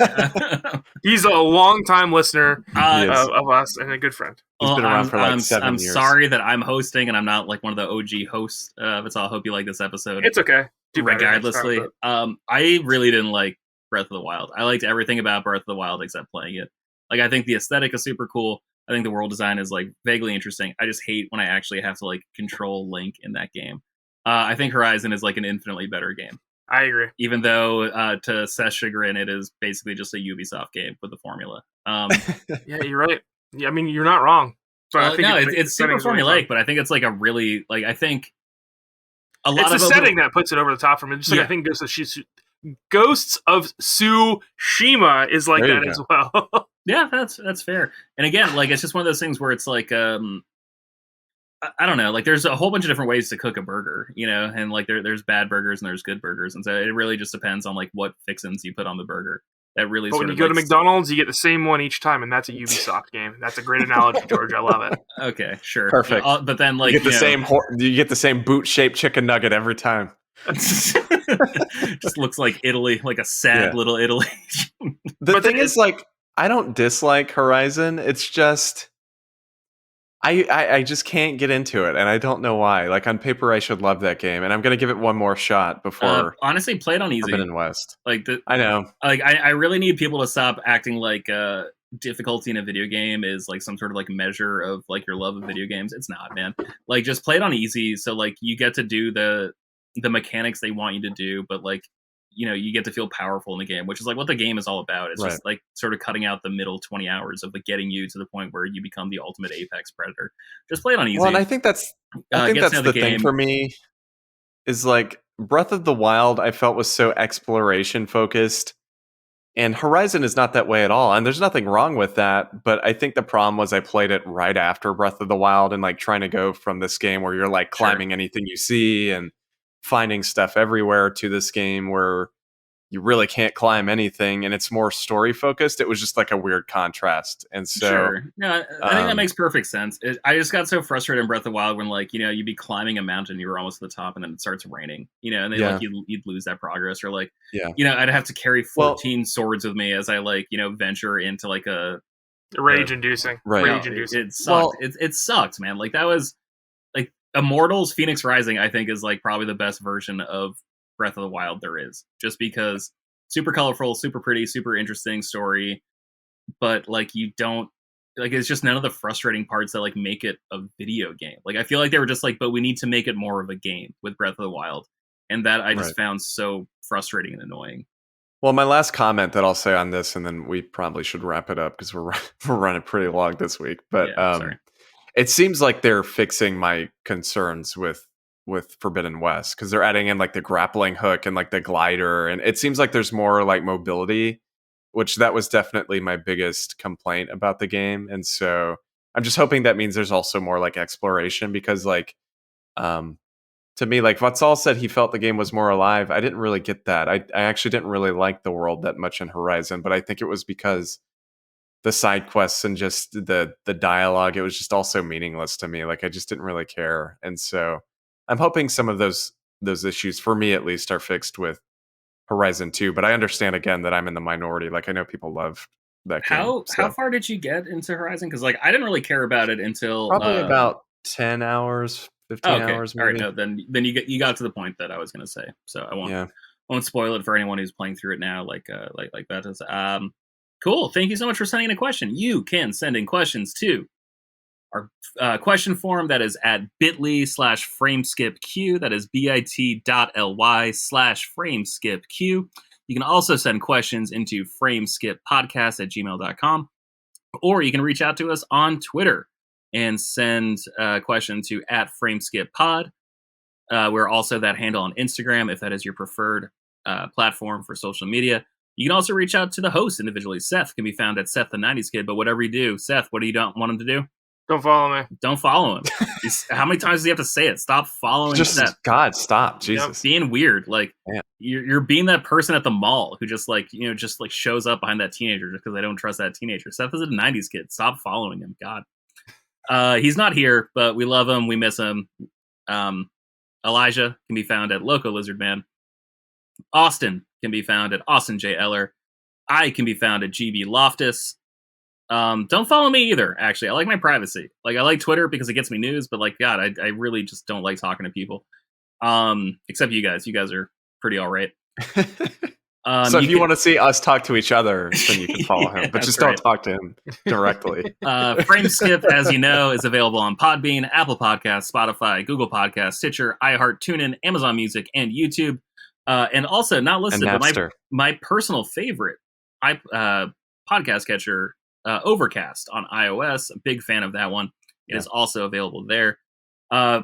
He's a long-time listener He is. of us and a good friend. He's been around for like 7 I'm years. sorry that I'm hosting and I'm not like one of the OG hosts. But I hope you like this episode. It's okay. Do better next time, Regardlessly, but- I really didn't like Breath of the Wild. I liked everything about Breath of the Wild except playing it. Like, I think the aesthetic is super cool. I think the world design is like vaguely interesting. I just hate when I actually have to like control Link in that game. I think Horizon is like an infinitely better game. I agree. Even though, to Seth's chagrin, it is basically just a Ubisoft game with the formula. Yeah, you're right. Yeah, I mean, you're not wrong. But I think No, the it's super setting's really formulaic, fun. but I think it's like a really like I think a lot It's of the setting that puts it over the top for me. Just like Yeah. I think Ghosts of Tsushima is like There you that as well. Yeah, that's fair. And again, like it's just one of those things where it's like I don't know, like there's a whole bunch of different ways to cook a burger, you know, and like there's bad burgers and there's good burgers, and so it really just depends on like what fixins you put on the burger. That really. But when sort you of go to like, McDonald's, you get the same one each time, and that's a Ubisoft game. That's a great analogy, George. I love it. Okay, sure, Perfect. But then like you get the same boot-shaped chicken nugget every time. just looks like Italy, like a sad little Italy. The thing is, like, I don't dislike Horizon. It's just I just can't get into it, and I don't know why. Like, on paper, I should love that game, and I'm gonna give it one more shot before honestly, play it on easy. Forbidden West. Like I know. Like I really need people to stop acting like difficulty in a video game is like some sort of like measure of like your love of video games. It's not, man. Like just play it on easy, so like you get to do the mechanics they want you to do, but like, you know, you get to feel powerful in the game, which is like what the game is all about. It's just like sort of cutting out the middle 20 hours of like getting you to the point where you become the ultimate apex predator. Just play it on easy. Well, and I think that's the thing for me is like Breath of the Wild I felt was so exploration focused, and Horizon is not that way at all. And there's nothing wrong with that, but I think the problem was I played it right after Breath of the Wild and like trying to go from this game where you're like climbing anything you see and finding stuff everywhere to this game where you really can't climb anything and it's more story focused. It was just like a weird contrast. And so no, I think that makes perfect sense. I just got so frustrated in Breath of the Wild when like, you know, you'd be climbing a mountain, you were almost at the top and then it starts raining, you know, and then like you'd lose that progress, or like, you know, I'd have to carry 14 swords with me as I like, you know, venture into like a rage inducing. It sucked. It sucked, man. Like that was like Immortals Phoenix Rising, I think, is like probably the best version of Breath of the Wild there is, just because super colorful, super pretty, super interesting story, but like you don't like, it's just none of the frustrating parts that like make it a video game. Like I feel like they were just like, but we need to make it more of a game with Breath of the Wild, and that I just found so frustrating and annoying. Well, my last comment that I'll say on this, and then we probably should wrap it up because we're running pretty long this week, but sorry. It seems like they're fixing my concerns with Forbidden West, because they're adding in like the grappling hook and like the glider, and it seems like there's more like mobility, which that was definitely my biggest complaint about the game. And so I'm just hoping that means there's also more like exploration, because like to me, like Vatsal said he felt the game was more alive. I didn't really get that. I actually didn't really like the world that much in Horizon, but I think it was because the side quests and just the dialogue, it was just also meaningless to me. Like I just didn't really care. And so I'm hoping some of those issues, for me at least, are fixed with Horizon 2. But I understand again that I'm in the minority. Like I know people love that game. How far did you get into Horizon? Because like I didn't really care about it until probably about 10 hours, 15 hours maybe. All right, no, then you got to the point that I was going to say. So I won't spoil it for anyone who's playing through it now, like that is. Cool. Thank you so much for sending in a question. You can send in questions to our question forum. That is at bit.ly/frameskipq. That is bit.ly/frameskipq. You can also send questions into frameskippodcast@gmail.com, or you can reach out to us on Twitter and send a question to @frameskippod. We're also that handle on Instagram, if that is your preferred platform for social media. You can also reach out to the host individually. Seth can be found at Seth the 90s Kid, but whatever you do, Seth, what do you don't want him to do? Don't follow me. Don't follow him. How many times do you have to say it? Stop following Seth. God, stop. Jesus. Being weird. Like, you're being that person at the mall who just like, you know, just like shows up behind that teenager just because they don't trust that teenager. Seth is a 90s kid. Stop following him. God. He's not here, but we love him. We miss him. Elijah can be found at Loco Lizard Man. Austin can be found at Austin J. Eller. I can be found at GB Loftus. Don't follow me either, actually. I like my privacy. Like, I like Twitter because it gets me news, but like, God, I really just don't like talking to people. Except you guys. You guys are pretty all right. So if you want to see us talk to each other, then you can follow him, but just don't talk to him directly. Frameskip, as you know, is available on Podbean, Apple Podcasts, Spotify, Google Podcasts, Stitcher, iHeart, TuneIn, Amazon Music, and YouTube. And also, not listed, but my personal favorite podcast catcher, Overcast on iOS. A big fan of that one. It is also available there.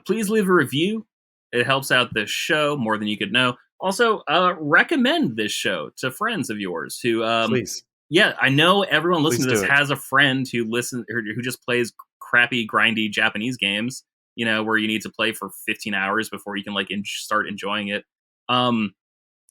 Please leave a review. It helps out the show more than you could know. Also, recommend this show to friends of yours who, please. Yeah, I know everyone listening to this has a friend who who just plays crappy, grindy Japanese games. You know, where you need to play for 15 hours before you can like start enjoying it.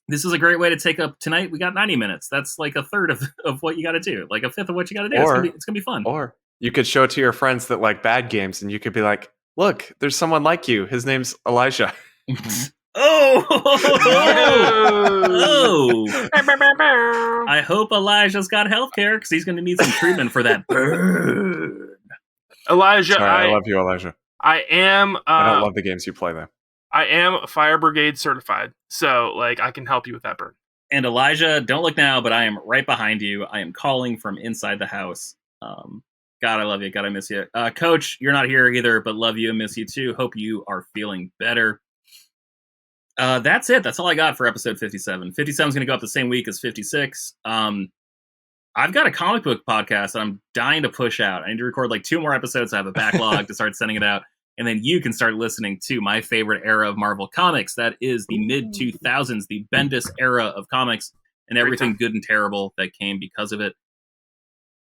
This is a great way to take up tonight. We got 90 minutes. That's like a third of what you got to do, like a fifth of what you got to do. It's gonna be fun. Or you could show it to your friends that like bad games, and you could be like, "Look, there's someone like you. His name's Elijah." Oh! I hope Elijah's got healthcare because he's going to need some treatment for that burn. Elijah, Sorry, I love you, Elijah. I am. I don't love the games you play, though. I am Fire Brigade certified, so like I can help you with that burn. And Elijah, don't look now, but I am right behind you. I am calling from inside the house. God, I love you. God, I miss you. Coach, you're not here either, but love you and miss you too. Hope you are feeling better. That's it. That's all I got for episode 57. 57 is going to go up the same week as 56. I've got a comic book podcast that I'm dying to push out. I need to record like 2 more episodes. I have a backlog to start sending it out. And then you can start listening to my favorite era of Marvel Comics. That is the mid-2000s, the Bendis era of comics, and everything good and terrible that came because of it.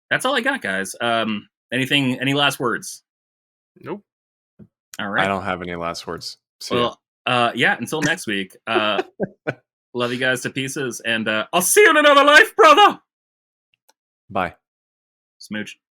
That's all I got, guys. Any last words? Nope. All right. I don't have any last words. Yeah, until next week. Love you guys to pieces, and I'll see you in another life, brother! Bye. Smooch.